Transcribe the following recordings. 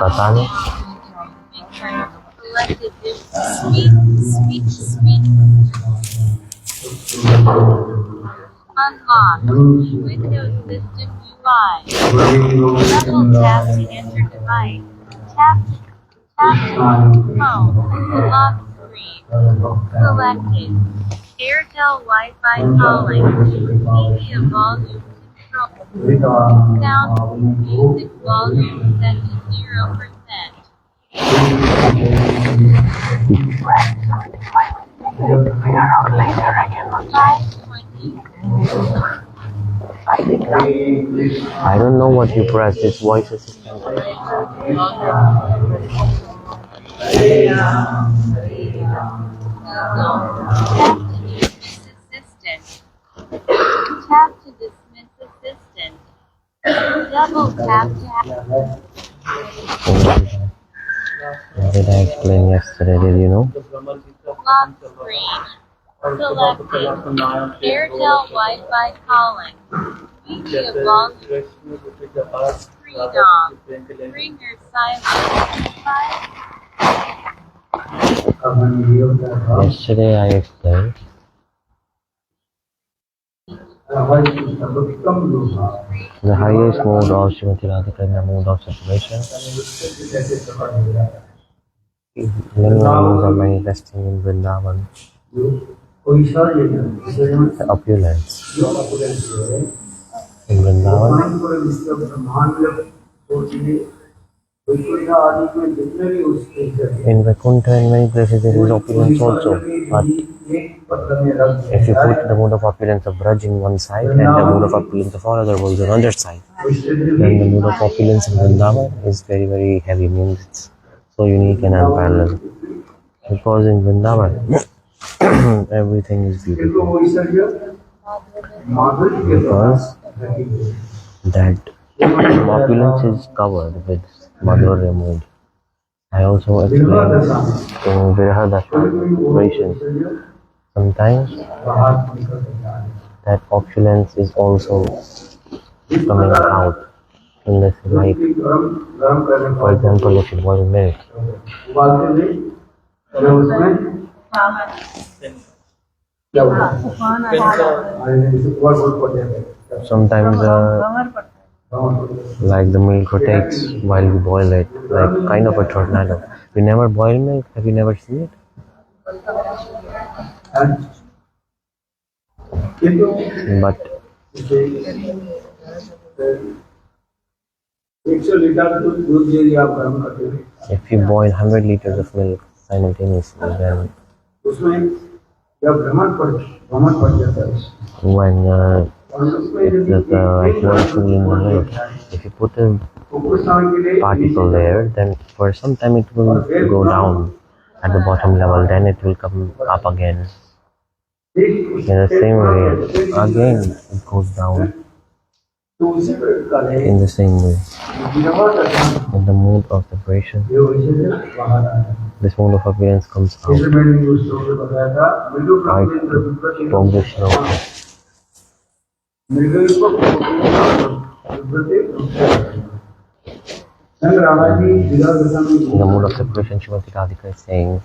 पता नहीं। Unlock. Windows System UI. Double tap to enter device. Tap to home. Lock screen. Selected. Airtel Wi-Fi calling. Media volume control. Sound. Music volume set to 0%. I don't know what you press. This voice assistant. Tap to dismiss assistant. Double tap to What did I explain yesterday? Did you know? lock screen. Selected. Airtel Wi-Fi calling. Media volume. Screen off. Ringer silent. Yesterday I explained the highest mode of Srimati Radhika is the mode of separation. Many animals are manifesting in Vrindavan. The opulence in Vrindavan. In Vaikuntha and many places there is opulence also, but if you put the mode of opulence of Braj in one side and the mode of opulence of all other worlds on the other side, then the mode of opulence in Vrindavan is very, very heavy, means it's so unique and unparalleled. Because in Vrindavan, everything is beautiful. Because that opulence is covered with Madhurya mood. I also explained in Virahadasha operations. Sometimes that opulence is also coming out in this life. For example, if you boil milk, sometimes like the milk rotates while we boil it, like kind of a tornado. We never boil milk. Have you never seen it? But if you boil 100 liters of milk simultaneously, then when it's the molecule in the milk, if you put a particle there, then for some time it will go down at the bottom level, then it will come up again. In the same way, again it goes down. In the same way, in the mode of separation, this mode of appearance comes out. I spoke this shloka. In the mode of separation, Srimati Radhika is saying,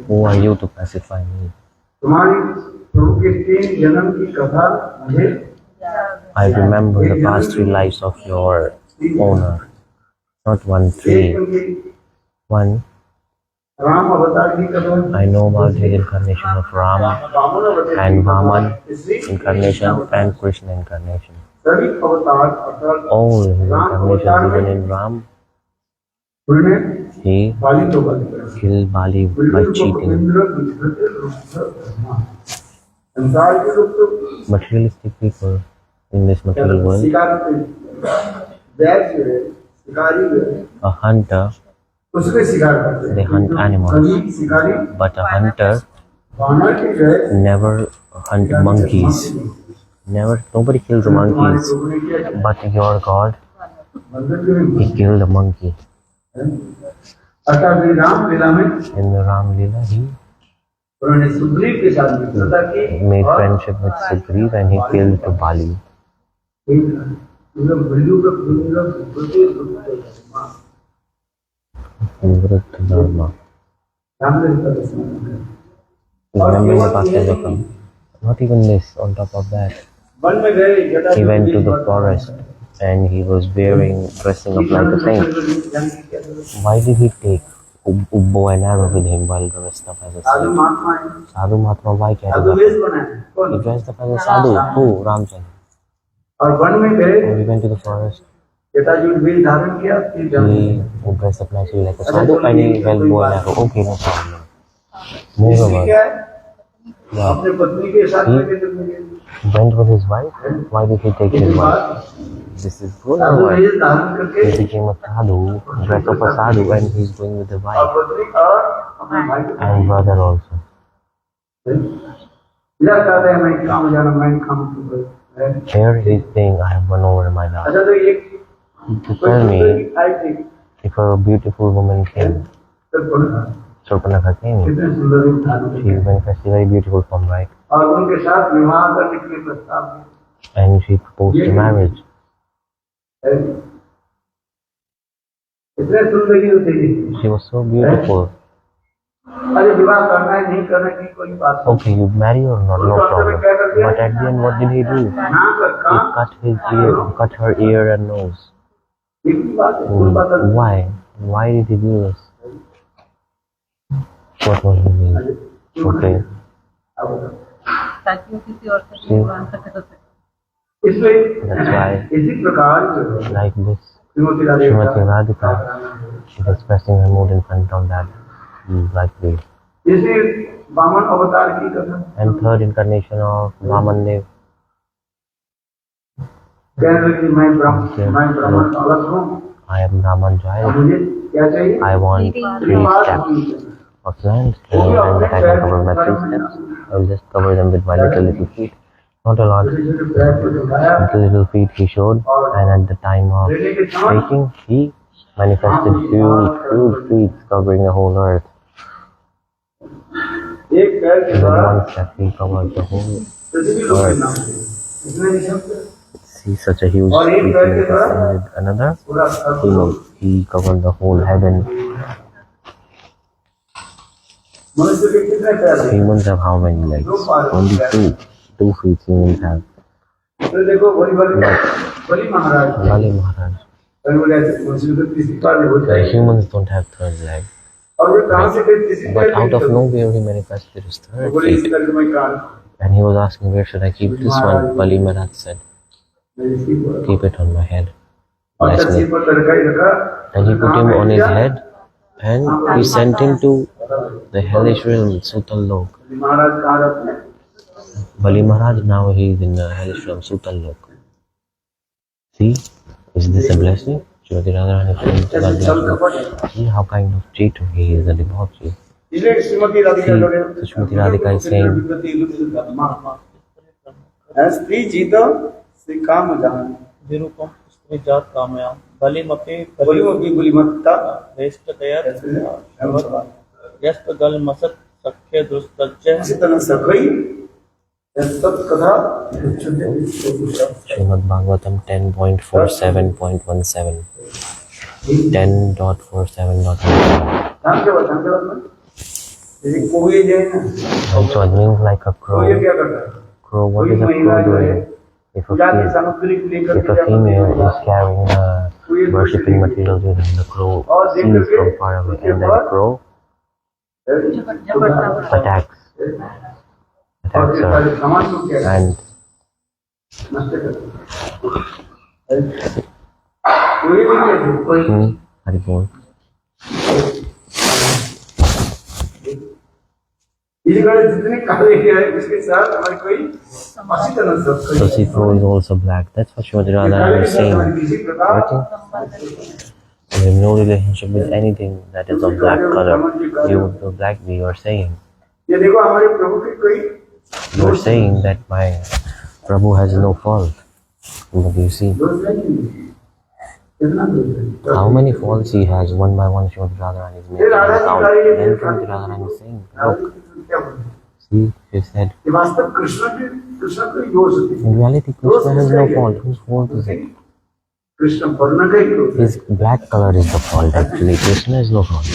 who are you to pacify me? I remember the past 3 lives of your owner. Not 1, 3. 1. I know about the incarnation of Ram and Vaman incarnation and Krishna incarnation. All his incarnations, even in Ram, he killed Bali by cheating. Materialistic people in this material world, a hunter, they hunt animals, but a hunter never hunt monkeys. Nobody kills the monkeys, but your God, he killed a monkey. In the Ram Leela, he made friendship with Sugriv and he killed to Bali. Dharma. Remembering the past life of Ram. Not even this, on top of that, he went to the forest and he was dressing up like a saint. Why did he take bow and arrow with him while dressed up as a saint? Sadhu Mahatma, why carry that? He dressed up as a sadhu. Who? Ramchandra. When we went to the forest, he dressed up nicely like a sadhu and he held bow and arrow. Okay, no problem. Moreover, yeah, he went with his wife. Why did he take his wife? This is good. He became a sadhu, dressed up a sadhu, and he's going with the wife and brother also. Here he's saying, I have won over my love. To tell me, if a beautiful woman came, Surpanakha came, she manifested a very beautiful form, right? And she proposed to marriage. इतने सुंदर होती थी। She was so beautiful. अरे विवाह करना है नहीं करना की कोई बात नहीं। Okay, you marry or not, no problem. But at the end, what did he do? He cut his ear, cut her ear and nose. एक ही बात है, कोई बात नहीं। Why? Why did he do this? What was the meaning? Okay. ताकि वो किसी और से विवाह कर सके। इसमें That's why, इसी प्रकार जो है, like this, Shrimati Srimati Radhika, she's expressing her mood in front of that black bead. जैसे वामन अवतार की कथा, And third incarnation of Vaman Dev. कह रहे कि मैं ब्राह्मण अलग हूँ, I am Raman अब Jai. मुझे क्या चाहिए? I want 3 steps of land, and that I can cover my 3 steps. I will just cover them with my little feet. Not a lot. With the little feet he showed, and at the time of shaking, he manifested huge feet covering the whole earth. एक पैर के And with द्वारा one step he covered the whole पृथ्वी को earth. नाम है। इतने ही शब्द See such a huge feet manifesting with another. पूरा He covered the whole heaven. मनुष्य के कितने पैर हैं? Humans have how many legs? Only 2. 2 feet humans have. तो देखो बलि महाराज, Bali Maharaj. बलि बोले ऐसे मनुष्य को तीसरी पैर नहीं हो The जाएगी। humans don't have third leg. और ये कहाँ से फिर तीसरी But पैर out of नहीं nowhere he manifested his होगी? third बोले इस feet. करके मैं कान And he was asking, where should I keep this one? Bali Maharaj said, मैं इसी को keep it on my head. और Bless तस्वीर me. पर तड़का ही रखा। And he put him on his head and he sent him to the hellish realm, Sutal Lok. बलि महाराज कहाँ रहते हैं? Bali Maharaj, now he is in the hellish realm, Sutal Lok. See, is this a blessing? Srimati Radharani praying to God ऐसे छल bless कपट me. है। See how kind of cheater he is, a debauchee. इसलिए Shrimati Radhika See, लोग so Srimati Radhika is saying, स्त्री जीत श्री काम जान विरूपम स्त्री जात कामयाम बलिमपि बलिमपि बुलिमत्ता श्रेष्ठतया यस्त गल मसत सख्य दुस्तज्य चितन सखई सब कथा Srimad Bhagavatam 10.47.17. 10.47.17. ध्यान के बाद जैसे कोई जो है ना, So it means like a कोई crow. क्या करता है? Crow, what कोई is a महिला crow जो है doing? If a, जाति fe- सामग्री को लेकर if के a क्या करती female है? is carrying worshipping materials with him, the crow sees from far away, and then the crow attacks और ये her, सारे सामान को क्या and नष्ट करता है? कोई भी कैसे कोई Haribol. इसी कारण जितने काले हैं उसके साथ हमारी कोई अच्छी तरह सब So see, crow is also black. That's what Srimati Radharani is saying. इसी प्रकार Working. You have no relationship with anything that is of black color. You, the black bee, you are saying. ये देखो हमारे प्रभु के कोई You are saying that my Prabhu has no fault. But you see, दोष नहीं है। कितना दोष है? how many faults he has, one by one, Srimati Radharani is making an account. Then Srimati Radharani is saying, look, क्या बोलते हैं? see, she said, ये वास्तव कृष्ण कोई दोष नहीं। in reality, Krishna has no fault. Whose fault is it? Krishna वर्ण का ही दोष है। His black color is the fault, actually. Krishna is no fault.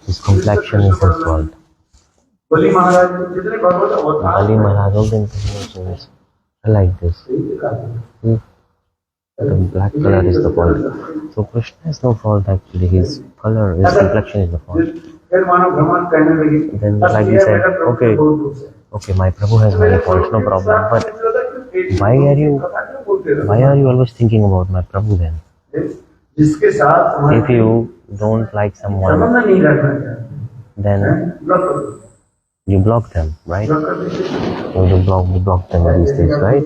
His complexion is his fault. बलि महाराज जितने भगवत अवतार Bali Maharaj, all the incarnations are like this. See, the black color is the fault. So Krishna has no fault, actually. His color, his complexion is the fault. फिर मानव भ्रमण कहने लगी Then like he said, okay, my Prabhu has many faults, no problem. But why are you always thinking about my Prabhu then? जिसके साथ हमारे If you don't like someone, संबंध नहीं रखना चाहते then ब्लॉक कर दो। you block them, right? Block कर देते You block them these days, right?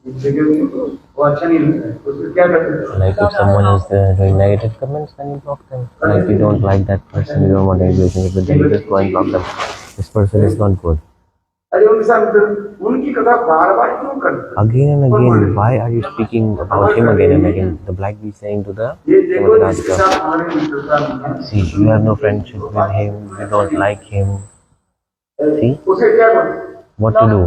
वो अच्छा नहीं लगता है, उसको क्या करते हैं? Like if someone is doing negative comments, then you block them. Like you don't like that person, you don't want any relationship with them, you just go and block them. This person is not good. अरे उनके साथ उनकी कथा बार बार क्यों करते हैं? Again and again, why are you speaking about him again and again? The black bee saying to the ये देखो Srimati जिसके Radhika, साथ हमारी मित्रता नहीं है, see, you have no friendship with him, you don't like him. See? उसे क्या करो? What to do?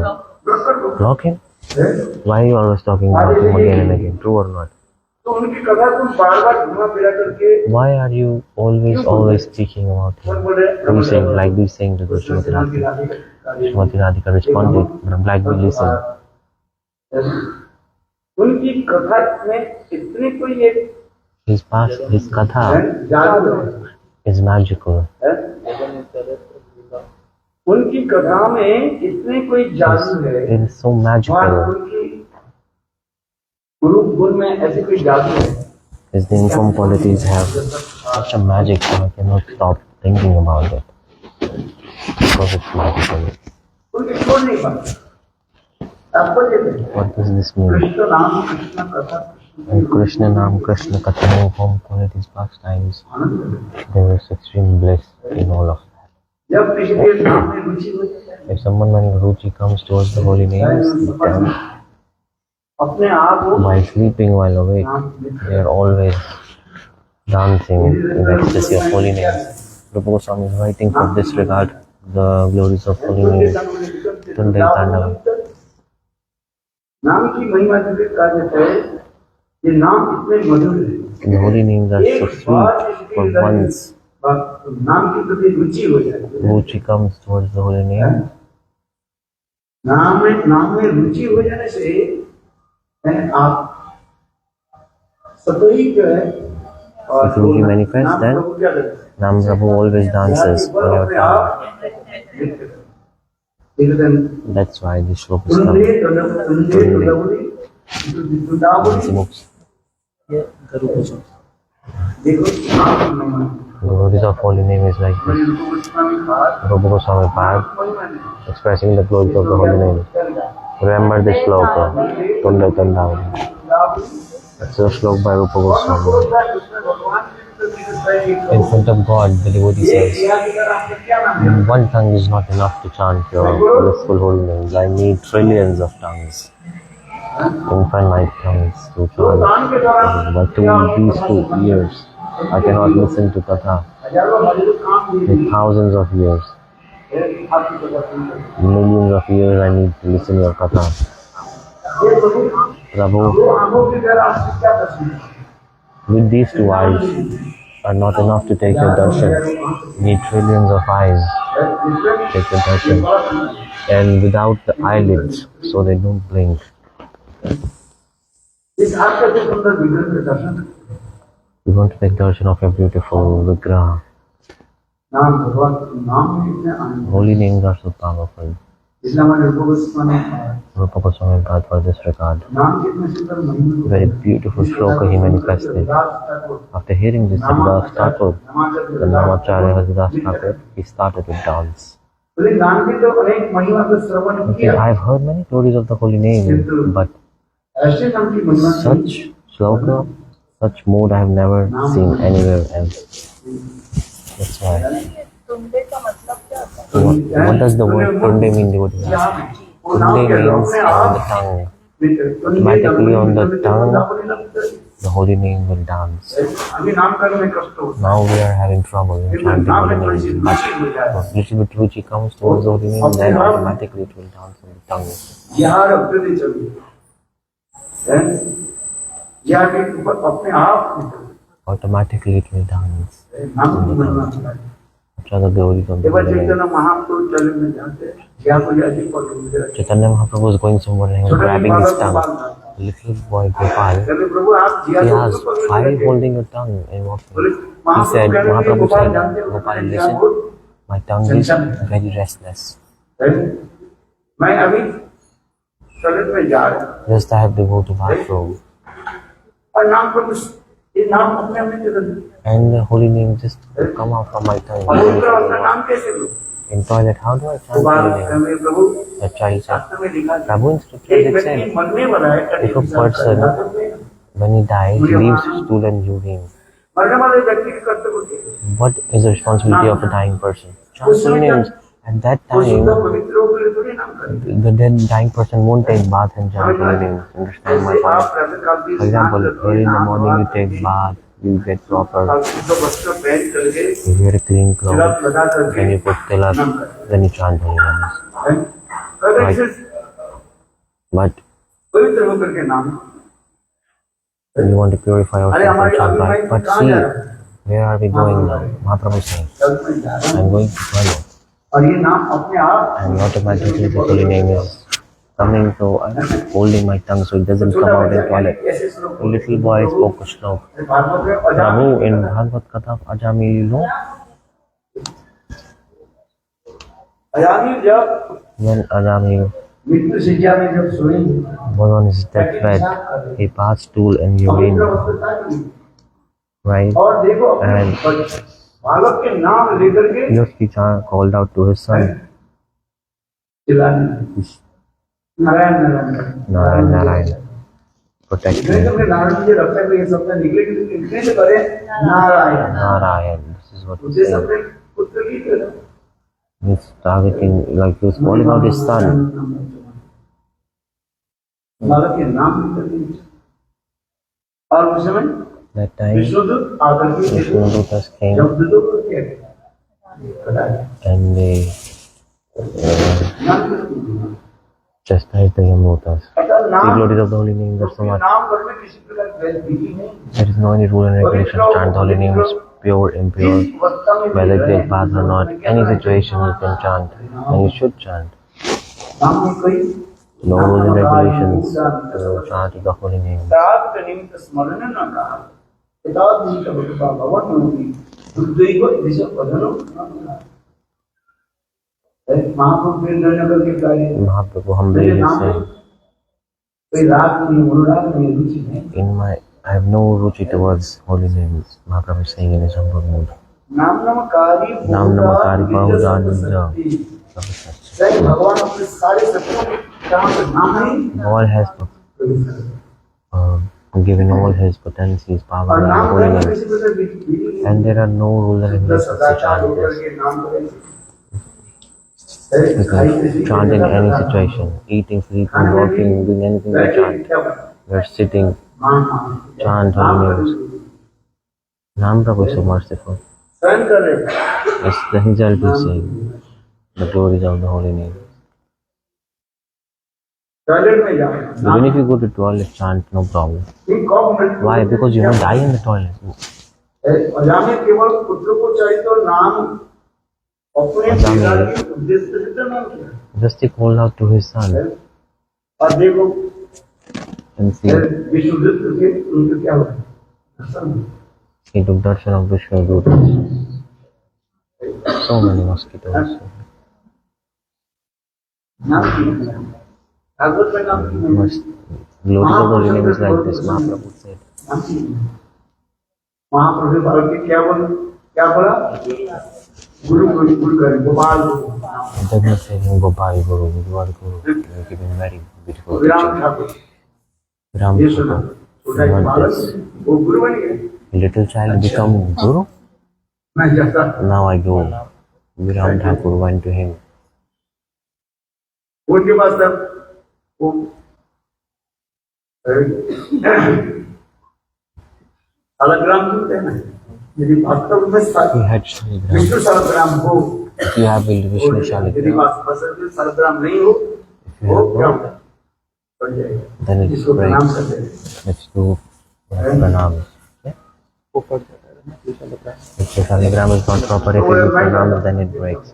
ब्लॉक कर दो। Block him? हैं? Why are you always talking about him again and again? True or not? तो उनकी कथा तुम बार बार घुमा फिरा करके Why are you always speaking about him? Do you saying like this saying to the Srimati Radhika? Srimati Radhika responded, but like we listen. उनकी कथा में इतनी कोई एक His katha जादू है, is magical. उनकी कथा में इतनी कोई जादू है, It is so वहाँ magical. उनकी गुरु गुण में ऐसी कोई जादू है His informed qualities have such a magic that I cannot stop thinking about it. Because it's magical. उनके छोड़ नहीं पाते। आपको ये What does this mean? Krishna नाम कृष्ण कथा And Krishna Nam, Krishna Katha, home qualities, pastimes, there is extreme bliss in all of that. जब किसी के नाम में रुचि हो जाए, If someone when Ruchi comes towards the holy names, then अपने आप वो while sleeping, while awake, they are always dancing in ecstasy of holy names. Rupa Goswami is writing for this regard the glories of holy names. Tundai Tandava. नाम की महिमा जिसे कहा जाता है, ये नाम इतने मधुर है। The holy names are so sweet for once नाम की प्रति रुचि हो जाए, Ruchi comes towards the holy name. नाम में रुचि हो जाने से आप सतही जो है और If Ruchi manifests, then प्रभु क्या करते हैं? Nam Prabhu always dances on your tongue. That's why the shlokas come. Simux. ये Garuda Purana. The glories of holy name is like this. Rupa Goswami Pad expressing the glories of the holy name. Remember this sloka, Tundai Tandava. That's a slok by Rupa Goswami. In front of God, the devotee says, one tongue is not enough to chant your blissful holy names. I need trillions of tongues, infinite tongues to chant. But to these 2 years, I cannot listen to Katha. In thousands of years, millions of years, I need to listen to your Katha. Prabhu, with these 2 eyes are not enough to take your darshan. You need trillions of eyes to take your darshan. And without the eyelids, so they don't blink. We want to take darshan of a beautiful vigraha. Holy names are so powerful. Rupa Goswami Pad for this regard. Very beautiful shloka he manifested. After hearing this Haridas Thakur, the Namacharya Haridas Thakur, he started to dance. Okay, I've heard many glories of the holy name, but such shloka, such mood I have never seen anywhere else. That's why. What does the word Tunde mean, devotee? Tunde means on the tongue. Automatically on the tongue, the holy name will dance. Now we are having trouble in chanting holy names. But little bit ruchi comes towards the holy name, then automatically it will dance on the tongue. Automatically it will dance on the tongue. The glories of the holy name. Chaitanya Mahaprabhu was going somewhere and he was grabbing his tongue. The little boy Gopal, he asked, why are you holding your tongue and walking? He said, Mahaprabhu said, Gopal, listen, my tongue is very restless. Just I have to go to bathroom. And the holy name just come out from my tongue. In toilet, how do I chant holy name? The child said, Prabhu, in scripture it said, if a person, when he dies, leaves stool and urine, what is the responsibility of a dying person? Chant holy names. At that time, the dead dying person won't take bath and chant holy names. Understand my point? For example, early in the morning you take bath, you get proper, you wear a clean clothes, then you put tilak, then you chant holy names. Right. But We want to purify ourselves and chant right. But see, where are we going now? Mahaprabhu is saying, I'm going to toilet. और ये नाम अपने आप And automatically the holy name is coming, so I'm holding my tongue so it doesn't come out in toilet. A little boy spoke a slok. Bhagavat में Prabhu, in Bhagavad Katha of Ajamil, you know, Ajamil जब when Ajamil मृत्यु शैया में जब सोए was on his deathbed, he passed stool and urine, right? और देखो And बालक के नाम लेकर के Yogi called out to his son, चिल्लाने Narayan Narayan Narayan, Narayan, protect इतने me. से नारायण जी रखते हुए ये शब्द निकले कि इतने से करे Narayan Narayan, this is what he's उसे saying. सबने पुत्र की तरह He's targeting, like he was calling out his son. बालक के नाम लेकर के और उस समय That time, विष्णुदूत आकर के Vishnudutas came जब दूतों को क्या and they नाम chastised the Yamutas. अतः The नाम glories of the holy name, that's so much. नाम पर में किसी प्रकार द्वेष विधि नहीं There is no any rule and regulation. Chant the holy names, pure, impure, जिस अवस्था में whether great path or not. Any situation you can chant, and you should chant. नाम में कोई No rules and regulations to chant the holy name. ताप के निमित्त स्मरण न कहा ताप निमित्त भगवान भगवान होती दुर्दैव दिशा पधनो महाप्रभु के नगर के कार्य Mahaprabhu humbly is saying, कोई राग नहीं अनुराग नहीं रुचि नहीं I have no ruchi towards holy names. Mahaprabhu is saying in his humble mood. नाम नमकारी Nam Namakari Bahuda Nidya. सही भगवान अपने सारे सत्यों के काम से नाम नहीं All has given all his potencies, power, और and नाम holy करना names. किसी प्रकार विधि And there are no rules and regulations to सदाचार chant होकर this. के नाम करें You can chant in any situation, eating, sleeping, walking, doing anything you chant. You're sitting, chant holy names. Nam Prabhu is so merciful. स्वयं कर रहे As the result is saying, the glories of the holy name. Toilet में जाओ Even if you go to toilet, chant, no problem. ठीक कब Why? Because you won't die in the toilet. Ajamil केवल पुत्र को चाहिए तो नाम अपने पिता के उद्देश्य से तो नाम किया Just he called out to his son और देखो and see, विशुद्ध के उनको क्या हुआ he took darshan of Vishnu Dutas. So many mosquitoes. नाम किया भागवत में नाम किया Must, glories of the holy name is like this, Mahaprabhu said. नाम किया महाप्रभु बाल के क्या बोला गुरु गुरु गुरु कर Gopal It does not say him Gopal Guru, you are Guru. You are giving very beautiful विराम teaching. ठाकुर Ram ये सुना Thakur. छोटा एक बालक वो गुरु बन गए Little child become Guru? मैं जैसा Now I go. Viram Thakur went to him. उनके पास तब वो अलग्राम होते हैं ना यदि वास्तव में He had Shaligram. Vishnu Saligram हो If you have Vishnu यदि Shaligram, वास्तव में सालग्राम नहीं हो if you वो have क्या no, होता है पड़ जाएगा then it जिसको प्रणाम breaks. करते हैं Let's do pranam. Yeah? वो पड़ जाता है ना दूसरा लग रहा है If the Shaligram is not proper, if you do pranam, then it breaks.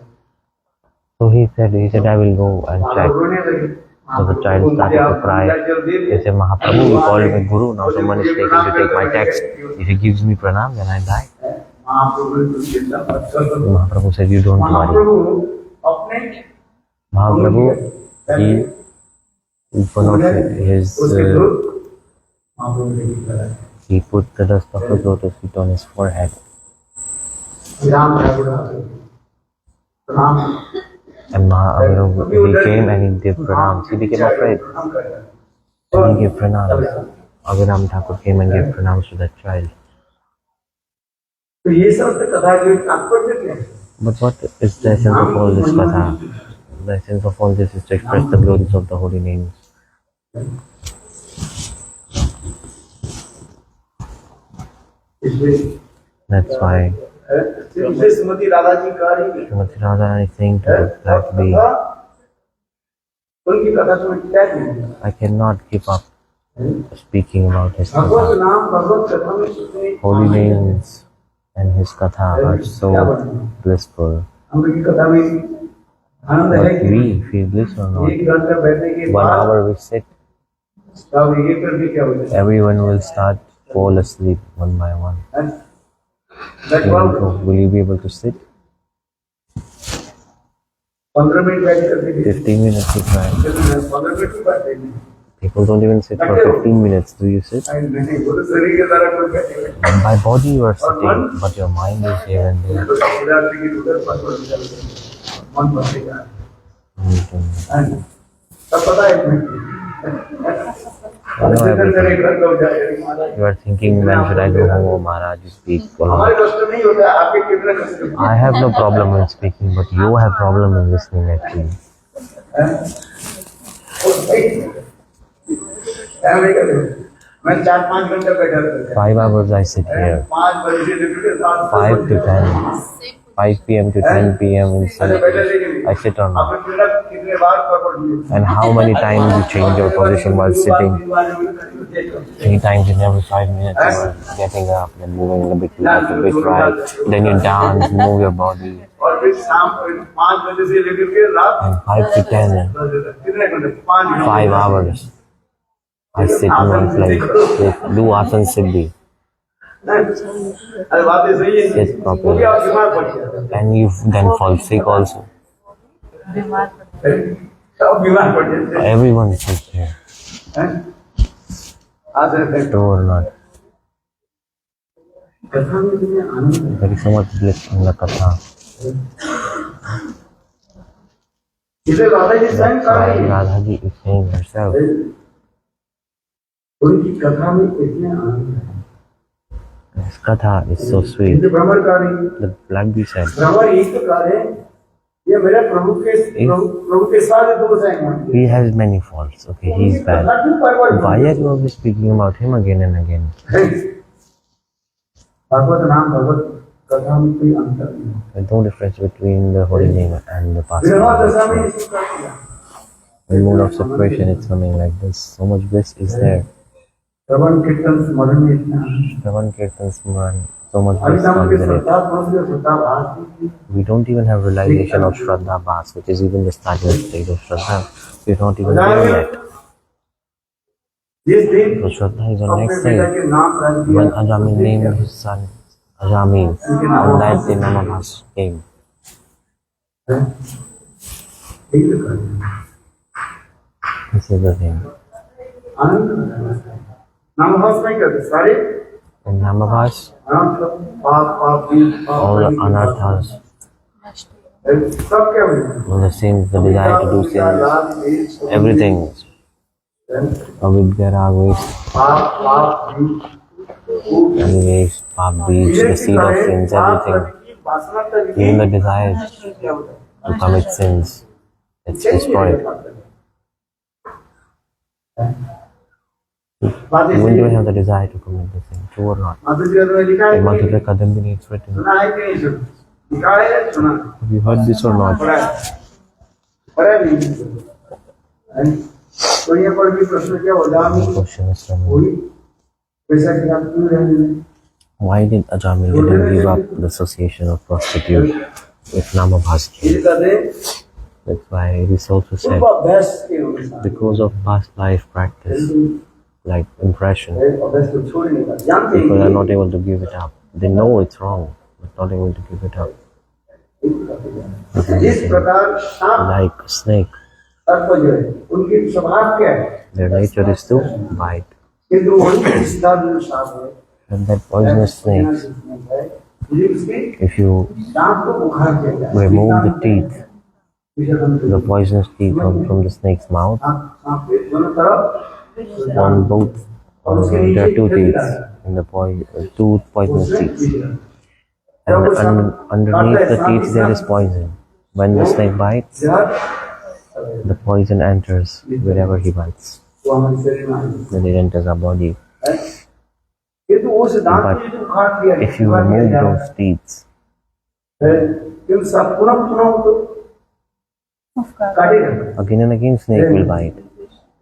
So he said, I will go and check. रोने लगे So the child started to cry. He said, Mahaprabhu, you called me Guru, now someone is taking to take my text. If he gives me pranam, then I die. महाप्रभु ने कुछ चिंता मत करो Mahaprabhu said, you don't worry. महाप्रभु अपने Mahaprabhu, one of his, उसके दूत महाप्रभु ने कहा he put the dust of the lotus feet on his forehead. विराम ठाकुर प्रणाम And Mahaprabhu, he came and he gave pranams. He became afraid and he gave pranams. Aviram Thakur came and gave pranams to that child. तो ये सब कथा के तात्पर्य क्या है But what is the essence of all this katha? The essence of all this is to express the glories of the holy names. इसलिए That's why इसलिए श्रीमती राधा जी कह रही है Srimati Radha is saying to that we, उनकी कथा सुन क्या है I cannot give up speaking about his Bhagavad katha. नाम भगवत कथा में कितने Holy names and his katha are so blissful. हम लोग की कथा में आनंद है But कि we feel bliss or एक not. घंटा बैठने के 1 बाद hour we sit, तब ये करके क्या होता है? everyone will start fall asleep one by one. That was Will you be able to sit? 15 minute बैठ करके 15 minutes you try. 15 मिनट की बात है। People don't even sit for 15 minutes. Do you sit? नहीं, वो तो शरीर के द्वारा कोई बैठे By body you are sitting, but your mind is here and there. तो इधर से उधर मन बनेगा। तब पता है You are thinking, when should I go home, Maharaj, you speak हमारे alone. कष्ट नहीं होता, आपके कितने कष्ट होते I have no problem in speaking, but you have problem in listening actually. मैं 4-5 घंटे बैठा रहता 5 hours I sit here. 5 बजे से लेकर 5 to 10. 5 p.m. to 10 p.m. in Sunday. I sit on it. कितने बार पकड़ And how many times you change your position while sitting? 3 times in every 5 minutes you are getting up and moving a bit left, a bit right. Then you dance, move your body. और फिर शाम 5 बजे से लेकर के रात And 5 to 10, कितने घंटे 5 5 hours. I sit in one place. Do asan siddhi. अरे बात सही है Sit properly. आप बीमार पड़ जाते And you then fall sick also. बीमार सब बीमार पड़ जाते Everyone sits here. हैं आज True or not? कथा में कितने आनंद है There is so much bliss in the katha. इसे राधा जी स्वयं That's कहा why है Radha ji is saying herself. उनकी कथा में कितने आनंद है This katha is so sweet. इसे भ्रमर का नहीं The Blackbee said, भ्रमर एक प्रकार है ये मेरे प्रभु के साथ दोष है he has many faults. Okay, he's bad. Why are you always speaking about him again and again? भगवत नाम भगवत कथा में कोई अंतर नहीं There's no difference between the holy name and the past. विरह दशा में इसको कर दिया In mood of separation, it's something like this. So much bliss is there. श्रवण कीर्तन स्मरण में इतना Shravan Kirtan Smaran, so much अभी bliss तक comes के in it. श्रद्धा भक्ति श्रद्धा भाव We don't even have realization of Shraddha Bhas, which is even the starting stage of Shraddha. We're not even there yet. जिस दिन So Shraddha is the अपने next पिता thing. के नाम रख दिया When Ajami named his son Ajami, on that day Namabhas came. ठीक है This is the thing. आनंद नाम हंस नहीं करते सारे In Namabhas, अनर्थ पाप पाप बीज all the anarthas, सब क्या हुए all the sins, the desire to do sins, everything, avidya, rag, पाप पाप बीज anyways, pap, beach, the seed of sins, everything, even the desires to commit sins, it's destroyed. You wouldn't even have the desire to commit the sin, true or not? In Madhurya Kadambini it's written. Have you heard this or not? तो यहाँ पर भी प्रश्न क्या होगा The question is from कोई वैसा कि आप क्यों रहने में why did Ajami didn't give up the association of prostitute with Namabhas came? ये कहते That's why it is also said, उनको अभ्यास के अनुसार because of past life practice, like impression, अभ्यास को छोड़ नहीं पाते जानते people are हैं not able to give it up. They know it's wrong, but not able to give it up. इस प्रकार सांप Like snake, सर्प जो है उनकी स्वभाव क्या है their nature is to bite. किंतु वही विस्तार जो सांप है And that poisonous snakes, if you सांप को बुखार किया जाए remove the teeth, the poisonous teeth from the snake's mouth, सांप के दोनों तरफ on both, there are two teeth, in the two poisonous teeth. And underneath the teeth there is poison. When the snake bites, the poison enters wherever he bites. वो हमारे शरीर में आएंगे Then it enters our body. किंतु उस दांत But को जो बुखार किया if you remove those teeth, किंतु सब पुनः पुनः तो काटेगा again and again snake will bite.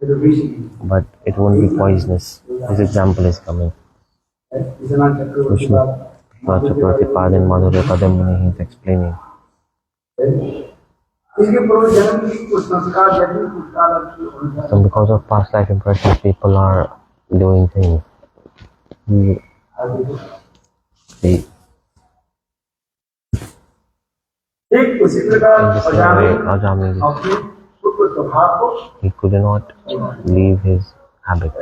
ये तो विष है। but it won't be poisonous. His example is coming. Vishwanath Chakraborty Vishnu का Chakravarti Padin Madhurya Kadamani, he is explaining. इसके पूर्व जन्म की कुछ संस्कार जैसे कुछ काल So because of past life impressions, people are doing things. He, एक उसी प्रकार in the same way, Ajami, अपने पूर्व स्वभाव को he could not leave his habit.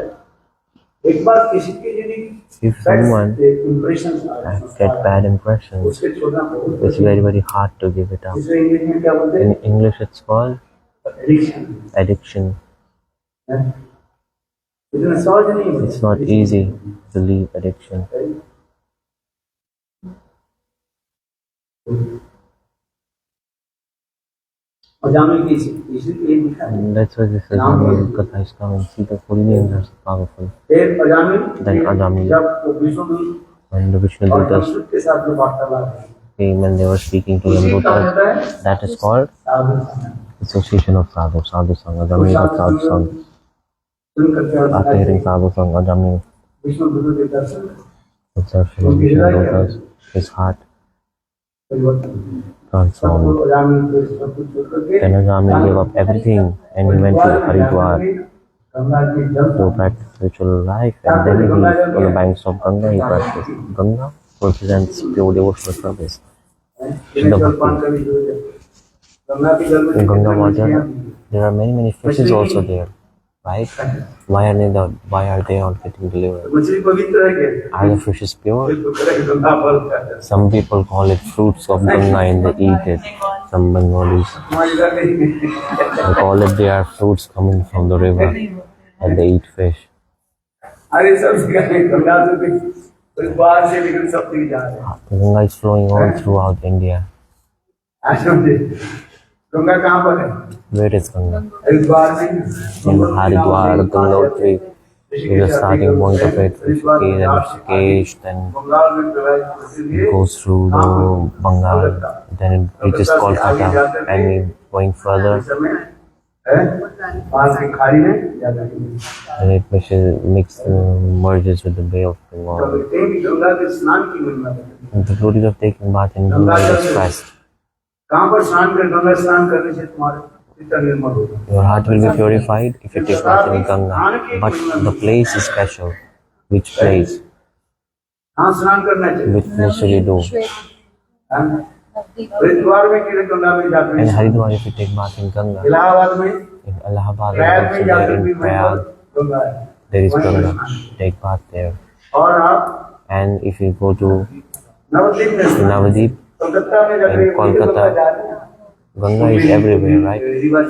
एक बार किसी के यदि If someone impressions get bad impressions, उसके छोड़ना बहुत it's very, very hard to give it up. इसलिए इंग्लिश में क्या बोलते In हैं English, it's called addiction addiction. इतना सहज नहीं है It's not easy to leave addiction. अजामी की इसलिए लिखा है And that's why this Ajami Katha is coming. See, the holy names are so powerful. फिर अजामी Then Ajami, जब विष्णु when the Vishnu और Dutas संस्कृत के साथ जो वार्तालाप है came and they were speaking to उसी का Yamdutas, होता है that is called Sadhu association of sadhu, sadhu sangha, Ajami got sadhu sangha. सुन करके After hearing sadhu sangha, Ajami Vishnu गुरु के दर्शन observed Shri Vishnu Dutas, his heart परिवर्तन transformed. अजामी को सब कुछ छोड़ करके Then Ajami gave up everything and he went to Haridwar Ganga ji जल to practice spiritual life, and then he, on the banks of Ganga, he practiced. Ganga represents pure devotional service. Shuddha जल पान Bhakti. करने की जरूरत है गंगा की जल में In Ganga कितने water, मछलियां हैं? there are many fishes also there, right? Why are they all getting delivered? मछली पवित्र है क्या Are the fishes pure? तो करें गंगा फल का है Some people call it fruits of Ganga and they eat it. Some Bengalis हमारे इधर नहीं they call it they are fruits coming from the river and they eat fish. अरे सब जगह गंगा तो इस बाहर से लेकर सब दिख जा रहे हैं The Ganga is flowing all throughout India. आज समझे गंगा कहाँ पर है Where is Ganga? इस बाहर से In Haridwar, Gangotri, is the starting point of it, Rishikesh and Rishikesh, then Bengal में प्रवाहित होते it goes through the Bengal, then it reaches Kolkata, and going further, समय है पास की खाड़ी में जाता है then it merges with the Bay of Bengal. कहते हैं कि गंगा के स्नान की महिमा है And the glories of taking bath in Ganga is expressed. कहाँ पर स्नान कर गंगा स्नान करने से तुम्हारे चित्त निर्मल होगा Your heart will be purified if you take bath in Ganga, but the place is special. Which place? हाँ स्नान करना चाहिए Which place should you do? हाँ? हरिद्वार में किधर गंगा में जाते In हैं Haridwar, if you take bath in Ganga, Allahabad में in Allahabad, प्रयाग also में there जाकर भी in Prayag, गंगा है there is Ganga. Take bath there. और आप And if you go to Nabadwip में Navadip, कोलकाता में जाकर in Kolkata, जा रहे हैं Ganga is everywhere, right? River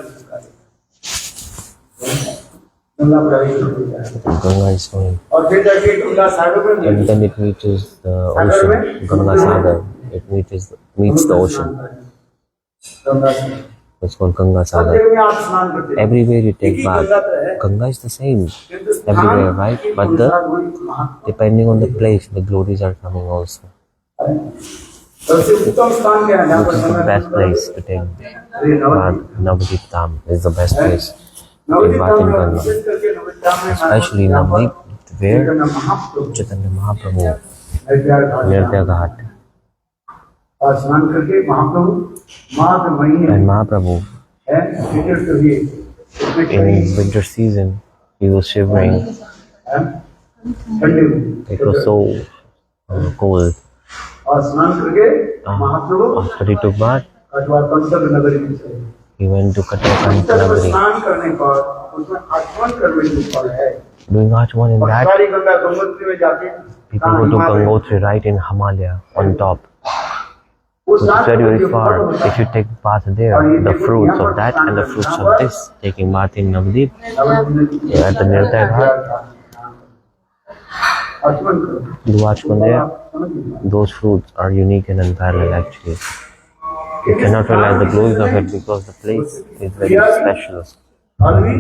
Ganga प्रवेश हो जाता है Ganga is going. और फिर जाके गंगा सागर में And then it reaches the ocean, Ganga Sagar. It meets the ocean. Ganga Sagar It's called Ganga सब Sagar. जगह में आप स्नान करते हैं Everywhere you एक take ही bath, गंगा तो है Ganga is the same किंतु स्थान everywhere, right? के But the अनुसार वही महात्मा depending on the place, the glories are coming also. है। सबसे उत्तम स्थान क्या है जहाँ Which पर is the Ganga best place to take अरे Nabadwip bath? Navadip Dham is the best place to take Nabadwip bath in में Ganga. विशेष करके नवद्वीप में Especially जहाँ पर Navadip, where Ganga Mahaprabhu Chaitanya Mahaprabhu, Haridwar Ghat Nirtya Ghat, और स्नान करके महाप्रभु माघ महीने and Mahaprabhu है विकेट करिए इसमें in कहीं winter season, he was shivering. है ठंडे में It was so cold. और स्नान करके महाप्रभु After he took bath, कटवा पंचक नगरी में चले he went to Kattakanth जब Nagari. स्नान करने पर उसमें आचमन करने के फल है Doing Achman in और that, सारी गंगा गंगोत्री में जाके people go to Gangotri right in Himalaya on top. वो So स्नान it's very, करने very के फल far. होता If you take bath there, the fruits of that and the fruits of this, taking bath in Navadip, है at the Nirtya Ghat, आचमन करो do Achman there, समझ लीजिए those fruits are unique and unparalleled actually. You cannot realize the glories of it because the place is very special. और भी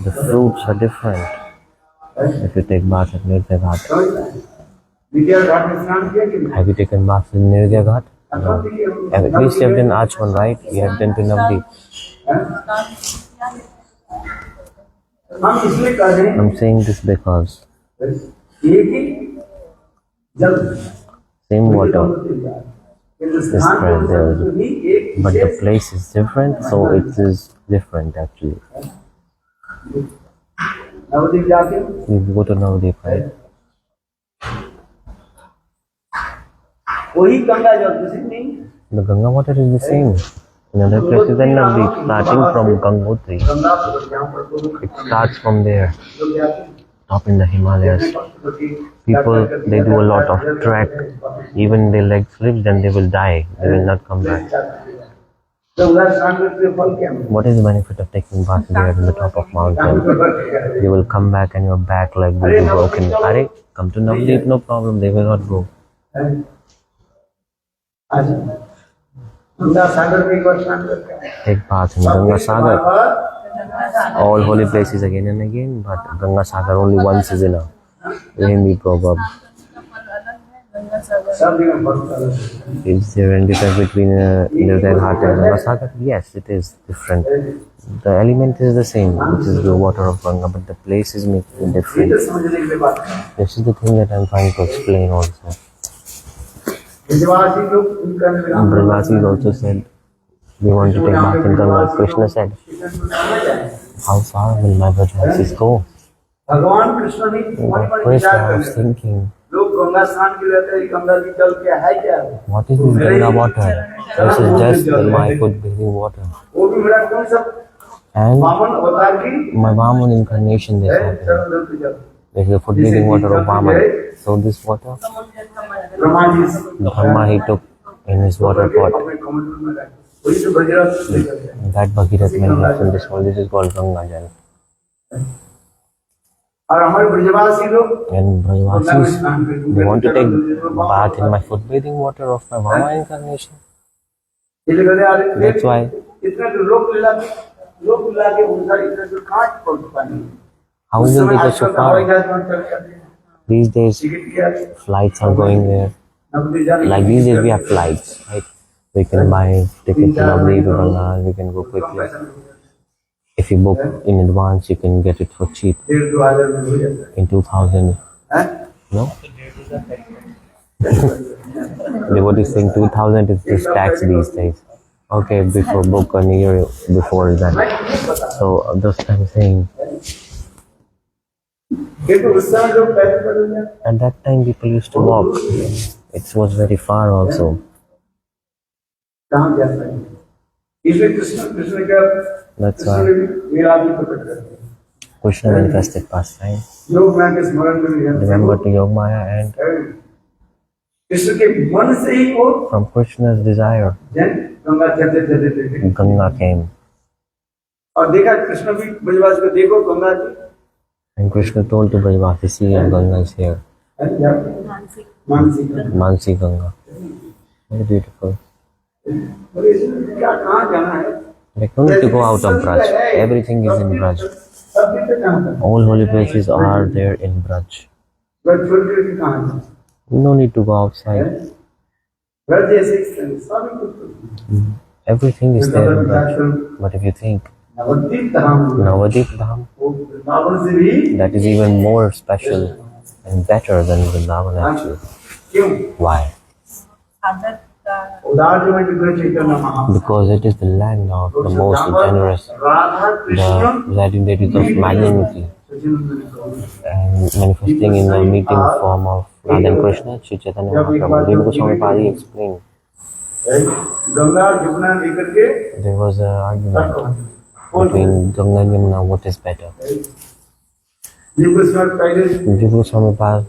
The fruits are different if you take bath at Nirtya Ghat. समझ रहे हैं विद्या घाट में स्नान किया कि नहीं Have you taken bath in Nirtya Ghat? No. देखिए At least you have done Achman, right? You have done to Navadip. हम इसलिए कह रहे हैं I'm saying this because एक ही जल same water is is spread there, but the place is different, so it is different actually. Navdeep जाके If you go to Navadip, right? वही गंगा जल दूषित नहीं The Ganga water is the same. In other places than Navadip, starting from Gangotri. Ganga यहाँ पर लोग It starts from there, लोग जाते हैं up in the Himalayas. People, they do a lot of trek. Even their leg slips, then they will die. They will not come back. तो उधर स्नान करते फल क्या है? What is the benefit of taking bath there on the top of mountain? You will come back and your back leg will be broken. Are come to Navadip, no problem. They will not go. आज गंगा सागर में एक बार स्नान करते हैं Take bath in Ganga Sagar. All holy places again and again, but Ganga Sagar only once is enough. Hindi proverb. सब जगह बहुत अलग है। Is there any difference between Nirday Ghat and Ganga Sagar? Yes, it is different. The element is the same, which is the water of Ganga, but the place is making ये different. तो समझने की बात है This is the thing that I'm trying to explain also. विजयवासी लोग उनका नाम Brahmasi also said, we want to take bath in Ganga. Krishna said, how far will my Brahmasis go? भगवान कृष्ण ने But Krishna was thinking, लोग गंगा स्नान के लिए आते हैं गंगा की जल क्या है क्या what is this Ganga water? This is just my foot bathing water. वो भी मेरा कौन सा And वामन अवतार की my Vaman incarnation this happened. चरण की जल This is the foot bathing water of Vaman. So this water, Brahma ji Dharma he took in his water pot. अपने कमंडल में रखे वही तो भगीरथ ले जाते हैं That Bhagirath manifests in this world. This is called Ganga Jal. और हमारे ब्रजवासी लोग And Brajavasis, they want to take bath in my foot bathing water of my Vama incarnation. इसलिए कहते हैं अरे That's why इतना जो लोग लीला के उनका इतना जो काट पड़ पानी how will they go so far? These days flights are going there. Like these days we have flights, right? We can buy tickets to Navadip, Ganga, we can go quickly. If you book in advance, you can get it for cheap in 2000. No? What is saying 2000 is just tax these days. Okay, before book a year before that. So just I'm saying, at that time people used to walk. It was very far also. कहाँ जा सकते हैं इसलिए कृष्ण का That's why मेरा भी प्रकट करते हैं Krishna manifested past time. योग माया के स्मरण में Remember to Yogamaya, and Krishna के मन से ही वो from Krishna's desire, गंगा चलते Ganga came. और देखा कृष्ण भी ब्रजवासी को देखो Ganga ji And Krishna told to Brajavasi, see, Ganga is here. मानसिक Mansi Ganga. Very beautiful. क्या कहाँ जाना है Like, no need to go out of Braj. Everything is in Braj. सब चीजें कहाँ जाना All holy places are there in Braj. घर छोड़ के कहाँ जाना No need to go outside. घर जैसे सभी कुछ Everything is there in Braj. But if you think, Navdeep Dham Navadip Dham, वो वृंदावन से भी that is even more special and better than Vrindavan actually. क्यों Why? उदार जो है विग्रह Chaitanya Mahaprabhu Because it is the land of the most generous, Radha Krishna the residing deities of magnanimity, and manifesting in the meeting form of Radha and Krishna, Sri Chaitanya Mahaprabhu. Jiva Goswami Pali explained, Ganga Jamuna लेकर के there was an argument between Ganga and Yamuna, what is better. Jiva Goswami Pali,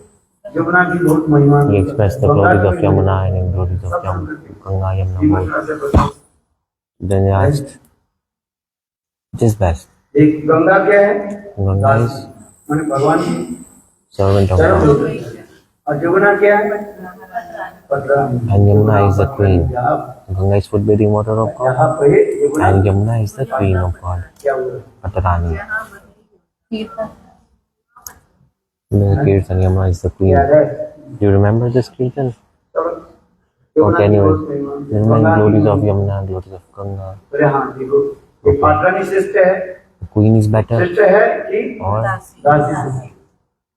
Jamuna की बहुत महिमा he expressed the glories of Yamuna and the glories of Ganga, Yamuna both. Then he asked, which is best? एक गंगा क्या है Ganga is माने भगवान की servant of चरण God, और जमुना क्या है पटरा and Yamuna is the queen. Ganga is food bathing water of God, यहाँ पे Jamuna and Yamuna is the queen of God, क्या हुआ Patarani. The Kirtan, Yamuna is the queen. क्या है Do you remember this Kirtan? Okay, anyway. Remember glories of Yamuna, glories of Ganga. अरे हाँ देखो ये पाटरानी श्रेष्ठ है queen is better श्रेष्ठ है कि or दासी से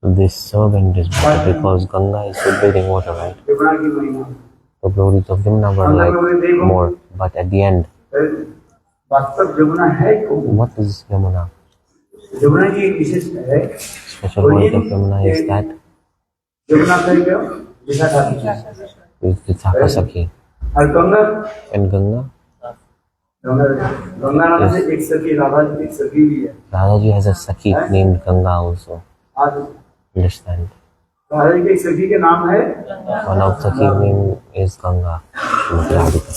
this servant is better? Because Ganga is good-bearing water, right? Yamuna की महिमा The glories of Yamuna were like more, but at the end, वास्तव यमुना है कौन? what is Yamuna? यमुना की एक विशेषता है Special quality of Yamuna is that Yamuna का क्या विशाखा it's Vishakha Sakhi. और गंगा And Ganga, गंगा नाम से एक सखी राधा जी की एक सखी भी है Radhaji has a Sakhi named Ganga also. आज Understand? राधा जी की एक सखी के नाम है One of Sakhi name is Ganga. Radhika.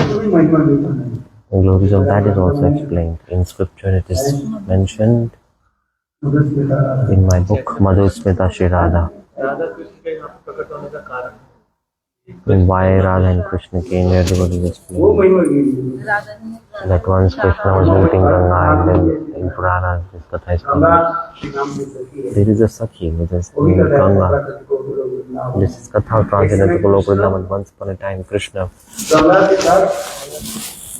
तो भी महिमा देता है The glories of that is also explained. In scripture it is mentioned मगर बेटा in my book Madhusmita Shri Radha. Radha Krishna के यहाँ प्रकट होने का कारण Why Radha and Krishna came here, everybody is वो explaining. महिमा की That once Krishna was meeting Ganga and then in Puranas this katha is Ganga told. के नाम से सखी है There is a Sakhi which is वो भी named कहता है Ganga. प्रकृति को बोलो This is katha translated to Goloka Vrindavan. Once upon a time Krishna Ganga के साथ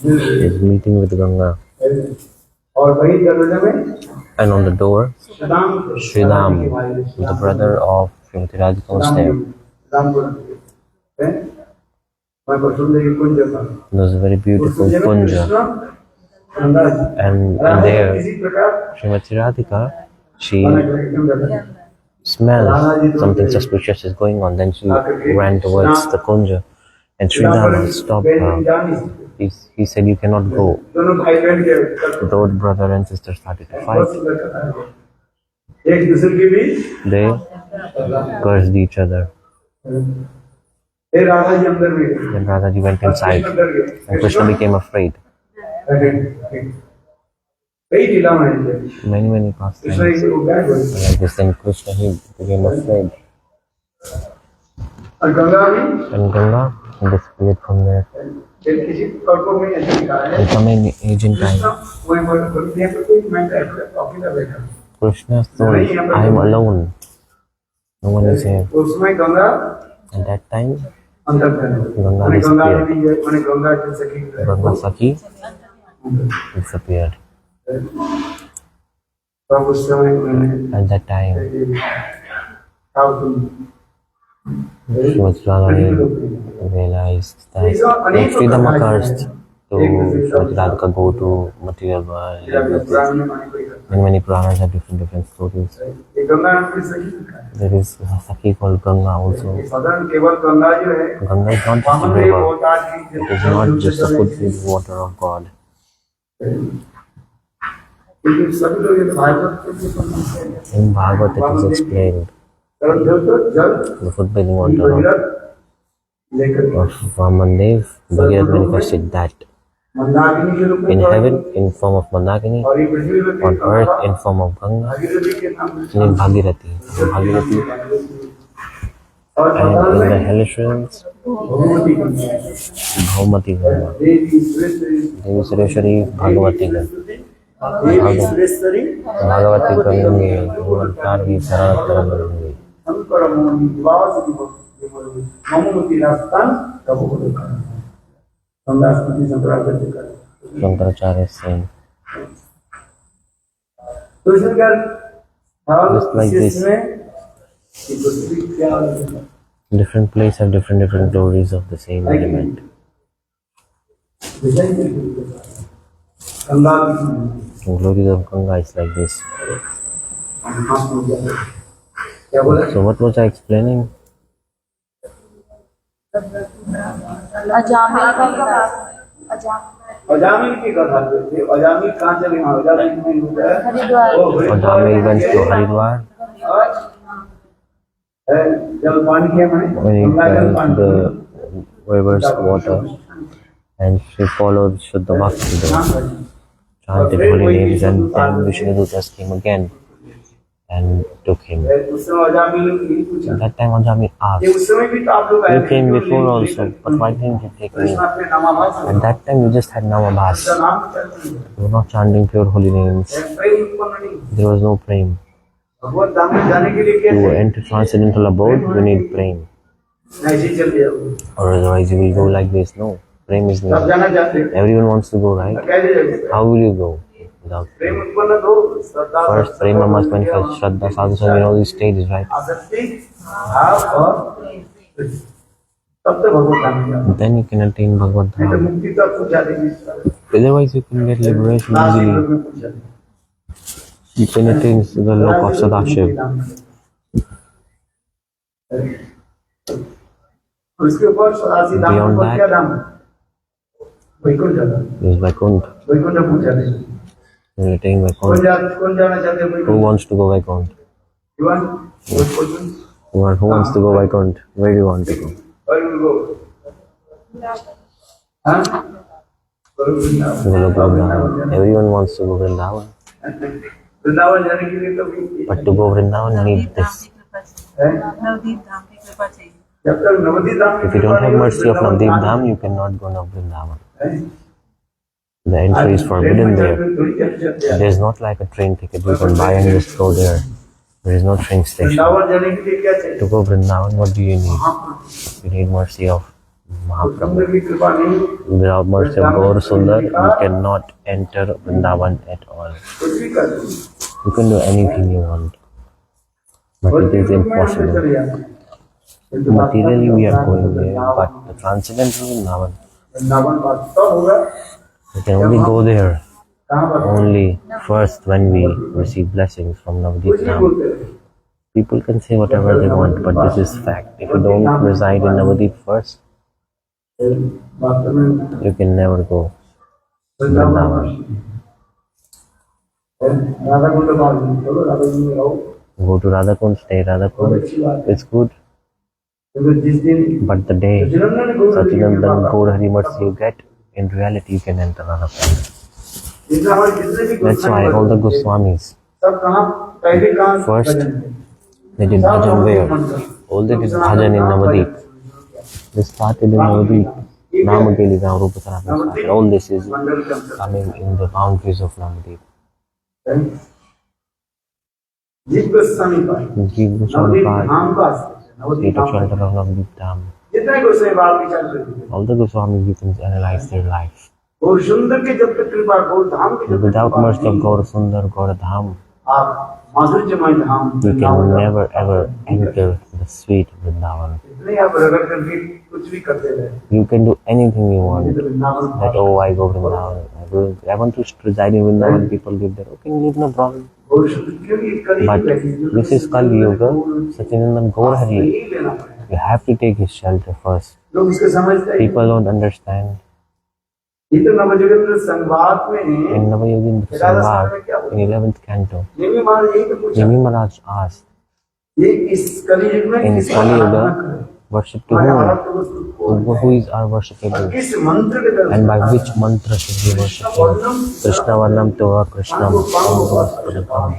मिल गए is meeting with Ganga और वही दरवाजे में and on the door Shriram Sridham, the brother of Srimati Radhika was there. Rampur है मैं पसंद है कुंज का It was a very beautiful kunja Ganga ji and there इसी प्रकार Srimati Radhika, she एकदम रहता है smelled something suspicious is going on. Then she ran towards the kunja and Sridhama stopped her. He said, you cannot go. दोनों भाई बहन के Both brother and sister started to fight. एक दूसरे के बीच They cursed each other. फिर राधा जी अंदर में गए Then Radhaji went inside अंदर गए and Krishna became afraid. कई लीला में थे Many pastimes कृष्ण एक वो बैठ गए like this. Then Krishna he became afraid. और गंगा भी And Ganga disappeared from there. फिर किसी कल्पों में ऐसे लिखा है And some in ancient time, वही बोलते हैं कोई मैं टॉपिक का बैठा Krishna told, I am alone. No one is here. उस समय गंगा At that time, अंदर था गंगा मैंने गंगा disappeared. नदी है मैंने गंगा की सखी Ganga Sakhi disappeared. तब उस समय मैंने At that time, south Srimati Radharani realized that if freedom occurs to Srimati Radhika go to material world, live with this. Many Puranas have different stories. ये गंगा नाम की सखी लिखा है There is a Sakhi called Ganga also. साधारण केवल गंगा जो है Ganga is not just a Vaman river. अवतार की It is not just a good drink water of God. लेकिन सभी लोग ये भागवत के समझते हैं In Bhagavad it is explained कारण जल तो जल the food bathing water Bhagirath लेकर of Vamandev. Bhagirath manifested that Mandakini के रूप में in heaven in form of Mandakini, और ये पृथ्वी में on earth in form of Ganga, Bhagirathi के नाम named Bhagirathi. Bhagirathi. और And पताल in the में hellish realms, Bhagwati Ganga Bhaumati Ganga. देवी Sureshwari Devi Sureshwari, Bhagavati Ganga. देवी Sureshwari Bhagavati Ganga, Bhuvantar vi Saratara Ganga. Shankar मोहनी वास ममूति रास्तान कबो को गंगा स्तुति शंकराचार्य कर Shankaracharya is saying, तो इसमें क्या भाव Just like this. इसमें कि दूसरी क्या है different places have different glories of the same element. Design Ganga की The glories of Ganga is like this. क्या बोला So what was I explaining? Ajamil की कथा थे अजामिल कहाँ चले वहाँ अजामिल में होता है Ajamil went to Haridwar जल पानी के मैंने when he गंगा जल drank पानी the river's water and she followed Shuddha Bhakti, chanted holy names, and then Vishnudutas came again and took him. उस समय अजामिल यही पूछा At that time Ajamil ये asked, उस समय भी तो आप लोग आए you थे, came क्यों before नहीं- also, but why didn't you take me? Krishna अपने नामाभास At that time you just had Namabhas. का नाम करते हैं You were not chanting pure holy names. प्रेम उत्पन्न नहीं There was no prema. भगवत धाम में जाने के लिए क्या To चाहिए enter transcendental abode, you need prema. ऐसे ही चल जाओ Or otherwise you will go like this. No. Prem is सब there. जाना चाहते हैं Everyone wants to go, right? कैसे जाएंगे How will you go without Prem prem? उत्पन्न हो श्रद्धा First, prema must manifest. Shraddha, sadhusanga, in all these stages, right? आसक्ति भाव और तब तो भगवत धाम में जाओ। Then you can attain Bhagavad नहीं तो Dham. मुक्ति तो आपको ज्यादा ही Otherwise, you can get liberation easily. You can attain the loka of Sadashiv. उसके ऊपर सदाशिव धाम Beyond पर that, क्या धाम है? वैकुंठ जाना is Vaikuntha. वैकुंठ पूछा नहीं You will attain Vaikuntha. कौन जाना चाहते हैं Who Vaikuntha wants to go Vaikuntha? जीवन Vaikuntha Who wants to go Vaikuntha? Where do you want to go? और उनको हाँ Golok Vrindavan. Everyone wants to go Vrindavan. Vrindavan जाने के लिए तो But to go Vrindavan, you need this. Navdeep धाम की कृपा चाहिए। जब तक नवदीप धाम If you don't have mercy of Navdeep Dham, you cannot go to Vrindavan. The entry is forbidden there. There is not like a train ticket you can buy and just go there. There is no train station. Vrindavan जाने के लिए क्या चाहिए To go Vrindavan, what do you need? You need mercy of Mahaprabhu. सुंदर की कृपा नहीं Without mercy of Gaur Sundar, you cannot enter Vrindavan at all. कुछ भी कर दो You can do anything you want, but it is impossible. Materially, we are going there, but the transcendental Vrindavan, Vrindavan बात तब होगा we can only go there कहाँ पर only first when we receive blessings from कुछ Navadip भी Dham. बोलते हैं People can say whatever they want, but this is fact. If you don't reside in Navadip first, वास्तव में you can never go Vrindavan Radha Kund बाल चलो राधा कुंड में रहो Go to Radhakund, stay Radhakund. अच्छी बात है It's good, क्योंकि जिस दिन but the day जिन्होंने गुरु Sachidanand Gaur Hari mercy you get, in reality you can enter Radhakund. जितना हमारे जितने भी That's why all the Goswamis, सब कहाँ पहले कहाँ First, भजन थे? they did सब bhajan नवदीप where? मंत्र। All they did bhajan in Navadip. They started in Navadip. Namagelida Rupa Sanatana. All this is मंडल के अंदर coming in the boundaries of Navadip. जीव गोस्वामी पाए Give Goswami नवदीप Pad, धाम का Navdeep state of Dham shelter of Navadip Dham. जितने गोस्वामी बाल विचार करते All the Goswamis, you can analyze their life. और सुंदर के जब तक कृपा गौर धाम की जब तक Without कृपा mercy of नहीं, Gaur Sundar, Gaur Dham, आप माधुर्यमय धाम you can never ever enter the sweet Vrindavan. इतने आप रगड़ करके कुछ भी करते रहे You can do anything you ये want. तो Vrindavan That, oh, I go Vrindavan. I want to reside in Vrindavan. People live there. Okay, live, no problem. और शुद्ध क्योंकि कली But की वैसी जो this is Kali Yuga. Sachidanand Gaur Hari. यही लेना पड़ेगा You have to take his shelter first. लोग उसके समझते हैं People don't understand. ये तो नवजुगेंद्र संवाद में In Navayogendra Samvad, in 11th canto, देवी महाराज यही तो पूछा Nimi Maharaj asked, ये इस कलयुग में in किसकी Kali आराधना Yuga, करें? worship to हमारे whom? आराध्य वस्तु को Who is our worshipable? किस मंत्र के तरफ And by which mantra should we worship him? Krishna Varnam Tova Krishnam Amvaspadakam.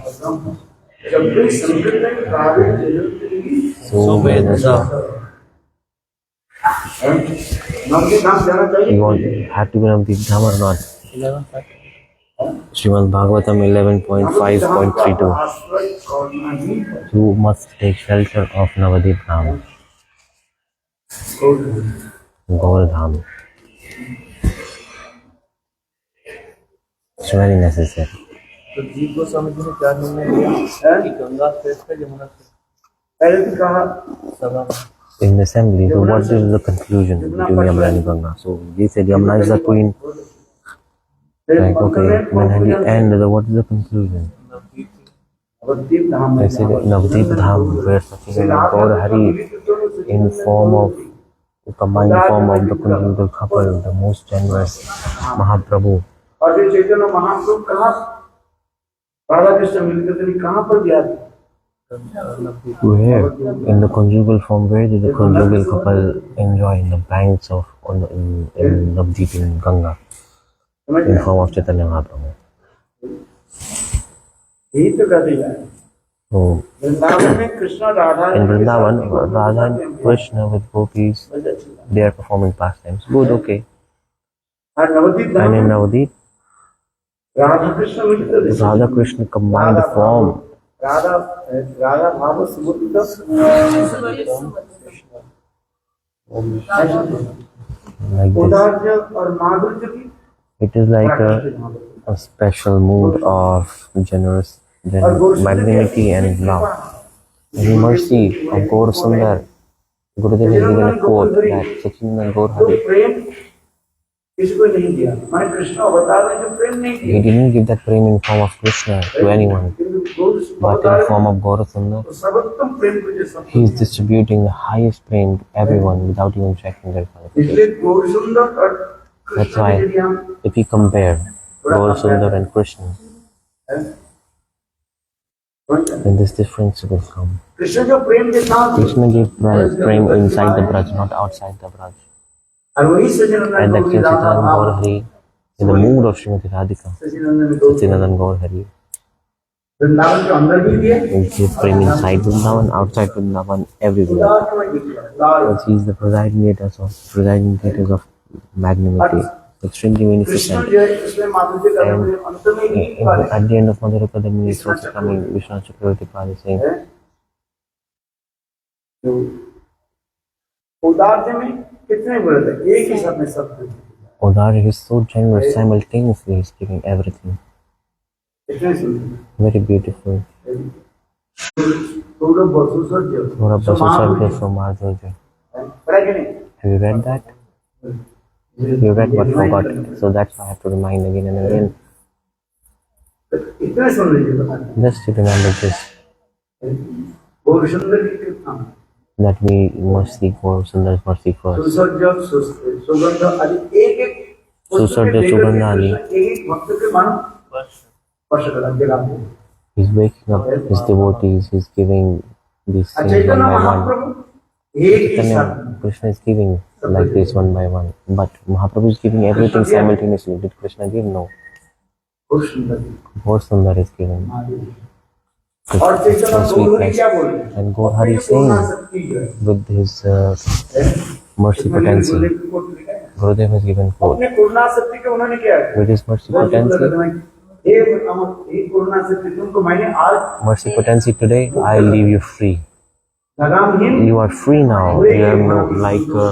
जब भी संकीर्तन कार्य जरूरी So Vedasa. नवदीप धाम जाना चाहिए You want have to be Navadip Dham or not? Srimad Bhagavatam 11.5.32. You must take shelter of Navadip Dham, Gaur Dham. It's very necessary. तो जीव गोस्वामी जी ने क्या निर्णय लिया कि गंगा श्रेष्ठ है यमुना श्रेष्ठ पहले तो कहा सभा में In the assembly, so what is the conclusion between Yamuna and Ganga? So they said Yamuna is the queen. Like, okay, then at the end, what is the conclusion? Navdeep Dham They said Navadip Dham, where Sachidanand Gaur Hari, in form of, the combined form of the conjugal couple, the most generous Mahaprabhu. और फिर चैतन्य महाप्रभु कहाँ राधा कृष्ण मिलकर थे कहाँ पर गया था Where? In the conjugal form, where did the conjugal couple enjoy? In the banks of, in Navadip in Ganga, समझ in गए form of Chaitanya Mahaprabhu. यही तो कहते हैं So, वृंदावन में Krishna Radha in Vrindavan, Radha and Krishna with gopis, they are performing pastimes. Good, okay. और नवदीप धाम And in में Navadip, Radha Krishna मिलकर थे Radha Krishna combined the form. Radha Radha भाव सुबोधित like this. औदार्य और माधुर्य की It is like a special mood of generous magnanimity and love. The mercy of Gaur Sundar. Gurudev has given a quote that Sachinandan Gaur तो Hari. प्रेम किसको नहीं दिया, मैं कृष्ण अवतार ने जो प्रेम नहीं He दिया, didn't give that prem in form of Krishna to anyone, but in form of Gaur Sundar. तो सर्वोत्तम प्रेम को जो सब He is distributing the highest prem to everyone without even checking their qualifications. इसलिए गौर सुंदर और That's कृष्ण why यदि हम if we compare Gaur Sundar and Krishna, then this difference will come. Krishna जो प्रेम के साथ Krishna gave prem inside the Braj, not outside the Braj. और वही Sachinandan And that Gauri Sachinandan Radha Gaur Hari, in the mood of Srimati Radhika, Sachinandan Gauri Sachinandan Gaur Hari, Vrindavan के अंदर भी दिए, he gave prem inside Vrindavan, outside Vrindavan, everywhere. उदार में भी दिया, लाल Because he is the presiding deities of magnanimity, extremely Krishna beneficent. जो है इसमें माधुर्य का अंत में ही At the end of Madhura Padamini, it's also coming Vishnu Chakravarti Pali saying, उदार में कितने व्रत है, एक ही साथ में सब कुछ Odar is so generous, simultaneously he's giving everything. कितने सुंदर, Very beautiful. पूरा बसुसर्ज Thora Basusarga Somadhoja. पढ़ा कि नहीं, Have you read that? You read but forgot. So that's why I have to remind again and again. इतने सुंदर जी बता, Just to remember this, गौर सुंदर की कृपा, that we must seek for Sundar's mercy first. सुसर्ज सुगंध आदि एक एक सुसर्ज सुगंध आदि एक भक्त के मन स्पर्श कर देगा। He's waking up his devotees, he's giving these things one Chaitanya by one. महाप्रभु एक ही Chaitanya, साथ Krishna is giving like this one by one. But Mahaprabhu is giving everything simultaneously. Did Krishna give? No. बहुत सुंदर जी। Gaur Sundar is giving. और चैतन्य Krishna's Gauri sweetness. क्या बोल रहे हैं, And Gaur Hari is saying with his mercy potency. Gurudev has given quote. अपने करुणा शक्ति के उन्होंने क्या है, With his mercy potency, तुमको मैंने आज mercy potency today, I leave you free. लगामहीन You are free now. You are no, like a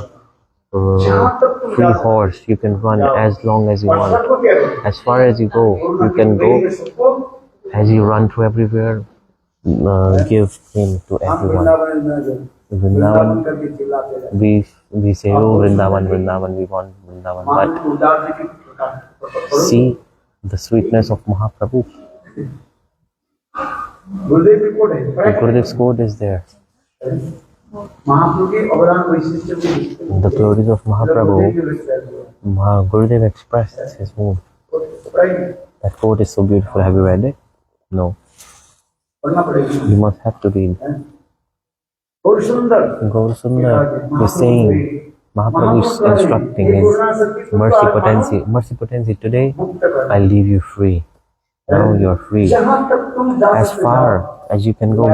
free horse. You can run as long as you want. सबको क्या है, As far as you go, you can go. सबको As you run to everywhere, give him to हम everyone. Vrindavan Vrindavan, करके चिल्लाते रहे, we say, oh Vrindavan, Vrindavan, we want Vrindavan. मान But उदार जी की प्रकार see the sweetness of Mahaprabhu. गुरुदेव की कोट है, The Gurudev's quote is there. महाप्रभु के अवदान वैशिष्ट में The glories of Mahaprabhu, Gurudev expressed his mood. That quote is so beautiful. Have you read it? No. पढ़ना पड़ेगा। You must have to read. और सुंदर Gaur Sundar is saying, Mahaprabhu is instructing his mercy potency. Mercy potency today, I leave you free. Now you are free. जहाँ तक तुम जा As सकते far as you can go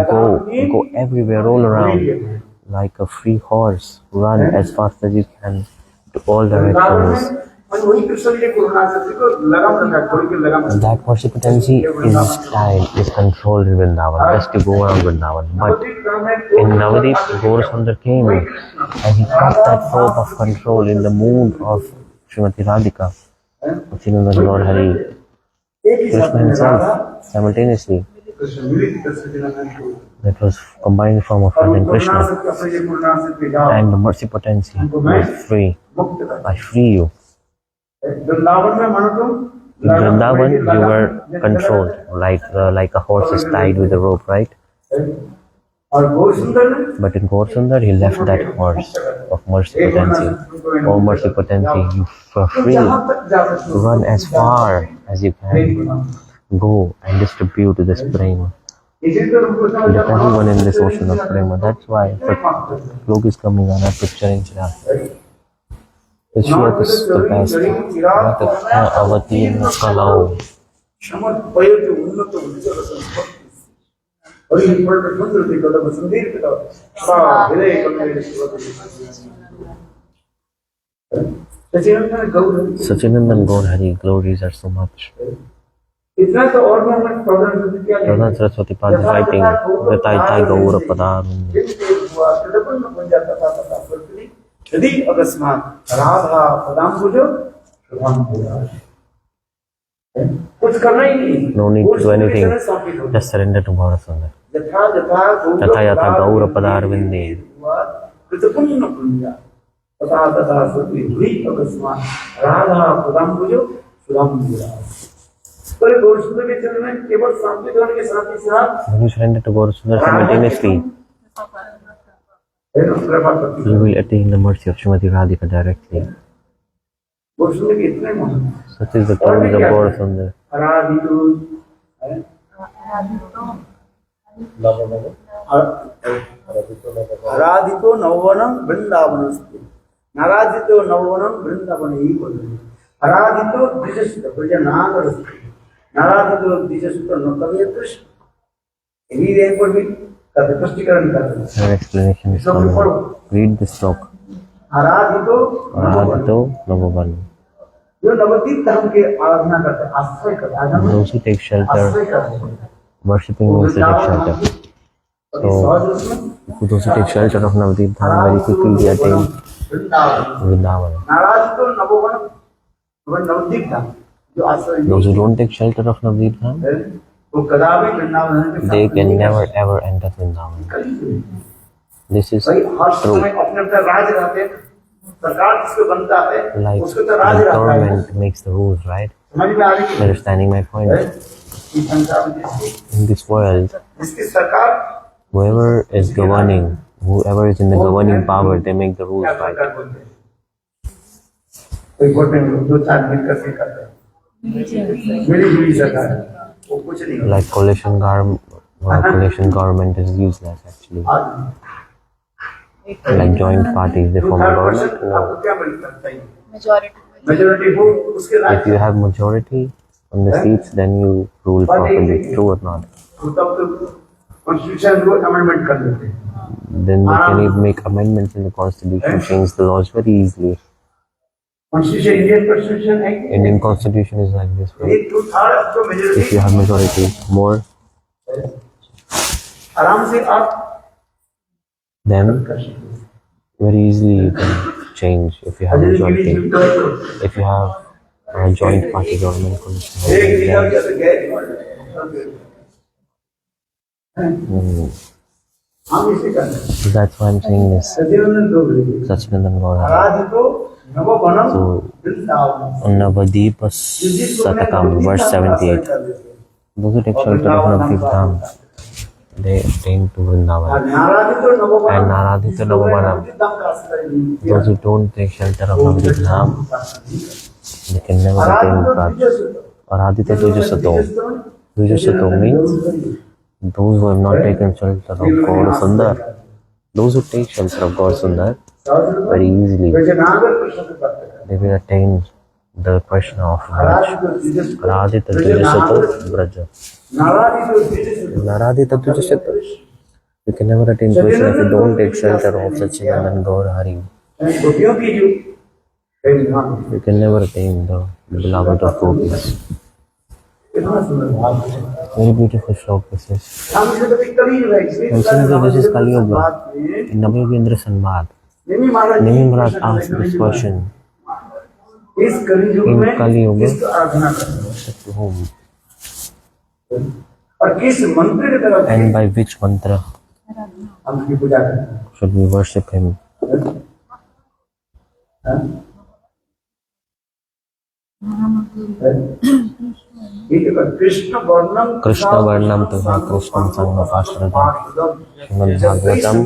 everywhere, all around, like a free horse. Run as fast as you can to all directions. और वही कृष्ण जी करुणा शक्ति को लगाम रखा, थोड़ी की लगाम रखा। That mercy potency is style, is controlled in Vrindavan, just to go around Vrindavan. But in Navadip, Gaur Sundar came and he got that rope of control in the mood of Srimati Radhika, Sachinandan Gaur Hari, एक ही साथ Krishna में himself, Radha simultaneously. Krishna मिलित कृष्ण जी ने That was combined form of और Radha and Karuna Krishna. शक्ति अपने ये करुणा शक्ति जाओ And the mercy potency was free. मुक्त कर। I free you. वृंदावन में मानो तुम In Vrindavan, you were controlled, like a horse is tied with a rope, right? और गौर सुंदर ने But in Gaur Sundar, he left that horse of mercy potency. Oh, mercy potency, you are free. जहाँ तक जा सकते हो, Run as far as you can. Go and distribute this prema. इसी तरह हमको समझ Let आता है, everyone in this ocean of prema. That's why the Log is coming on our picture in Chirag. The Shloka is the best. Ratakya avatirna kalau. समझ पयो जो उन्नत विचार संस्कृति और ये पर सुंदर के कदम संदीप का सा विनय करने सचिन गौर Sachinandan Gaur Hari, glories are so much. इतना तो और मैं प्रॉब्लम क्या Radha Saraswati Pad is writing, Vataitai Gaura Padarum. यदि अकस्मात राधा पदाम्बुजो शुभाम्बुजा, कुछ करना ही नहीं, No need to do anything. समर्पित हो Just surrender to Gaurasundar. यथा यथा तथा यथा गौर पदारविंदे कृतपुण्य पुण्य तथा तथा सती हुई अकस्मात राधा पदाम्बुजो शुभाम्बुजा। तो गौरसुंदर के चरण में केवल समर्पित होने के साथ ही साथ When you surrender to Gaurasundar simultaneously, you will attain the mercy of Srimati Radhika directly. Gaursundar के इतने महान Such is the glory of Gaurasundar. आराधितो आराधितो नववनम वृंदावनस्ति, नाराधितो नववनम Vrindavan ही बोलते। आराधितो द्विजसुत ब्रजनागरस्ति, नाराधितो द्विजसुत नतवे कृष्ण। यही रे पर भी का स्पष्टीकरण करते हैं। Your explanation is coming. Read this talk. आराधितो Aradhito Navavan. जो नवदीप धाम के आराधना करते हैं, आश्रय करते हैं, Those who take आश्रय shelter, करते हैं। worshipping means to take shelter. So, those who take shelter of Navadip Dham very quickly they attain Vrindavan. नाराधितो नववन Navdeep धाम जो आश्रय Those who don't take shelter of Navadip Dham, वो कदापि वृंदावन में they can never ever enter Vrindavan. This is भाई हर true. समय अपने अपने राज रहते हैं, सरकार जिसको बनता है Like उसको तो the राज रहता है। government makes the rules, right? समझ में आ रही है? Understanding my point. इस संसार में जिसकी In this world, जिसकी सरकार whoever is governing, whoever is in the governing power, they make the rules, क्या right? सरकार बोलते हैं? कोई बोलते हैं दो चार मिलकर से करते हैं, मिली जुली सरकार है, वो कुछ नहीं होता। Like coalition government is useless actually. आज Like joint parties, they form a government. आपको No. क्या मिलता है? मेजॉरिटी मेजोरिटी वो उसके If राज्य you have majority on the seats, then you rule properly. True or not? तब तो कॉन्स्टिट्यूशन को अमेंडमेंट कर देते हैं। Then they can even make amendments in the constitution, change the laws very easily. Constitution Indian constitution है कि Indian constitution is like this, right? एक 2/3 जो If you majority have majority, more, आराम से आप then कर सकते हैं। very easily you can change if you have majority. If you have a joint party government coalition, एक लिखा then, गया तो गैर हम इसे करते हैं। so that's why I'm saying this. सजीवन लोग लेंगे। Satchidanand Gauranga. आराधितो नववनम So, Vrindavan. Navadipa Satakam, verse 78. Those who take shelter of Navadip Dham, they attain to Vrindavan. नाराधितो नववनम। And Naradhito Navavanam, those who don't take shelter of Navadip Dham, they can never attain Prajna. Aradhita Tujasato. Tujasato means those who have not taken shelter of Gaurasundar. Those who take shelter of Gaurasundar very easily, they will attain the Krishna of Braj. Aradhita Tujasato Braja. Naradhita Tujasato. You can never attain Krishna if you don't take shelter of Satchidanand Gaur Hari. You can never attain the beloved of gopis. Very beautiful slok this is. And since this is Kali Yuga, in Navayogendra Sanvad, Nimi Maharaj asked this question. In Kali Yuga, to whom? And by which mantra should we worship him? Krishna Varnam Tuha Krishnam Sangapashradam Srimad Bhagavatam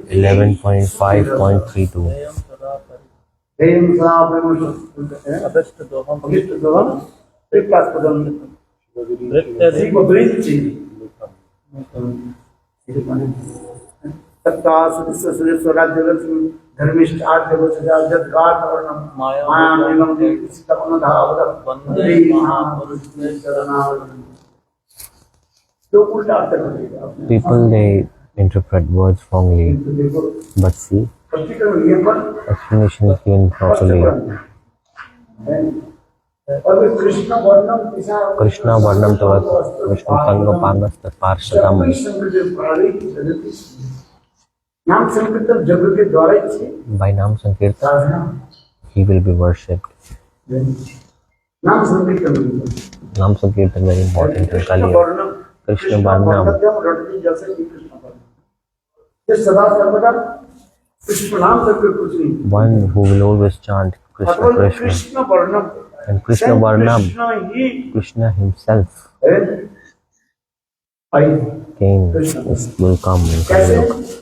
11.5.32. धर्मिष्ठ आठ देवो सजा जत गाठ वर्णम माया निगम सितपन धावद वंदे महापुरुष शरणागतम। तो उल्टा अर्थ करेगा। People they interpret words wrongly, but see, explanation is given properly. और Krishna वर्णम Krishna Varnam Tuha Krishnam Sangapashradam. नाम संकीर्तन जग के द्वारा ही छे By Nam Sankirtan, Sadhana he will be worshipped. नाम संकीर्तन Nam Sankirtan very important in Krishna Kali. वर्णम Krishna वर्णम मध्यम रटती जैसे कि कृष्ण वर्णम ये सदा सर्वदा कृष्ण नाम करके कुछ नहीं one who will always chant Krishna अथवा Krishna Krishna वर्णम and Krishna Varnam, Krishna he Krishna himself है आई came, will come in कैसे Kali Yuga.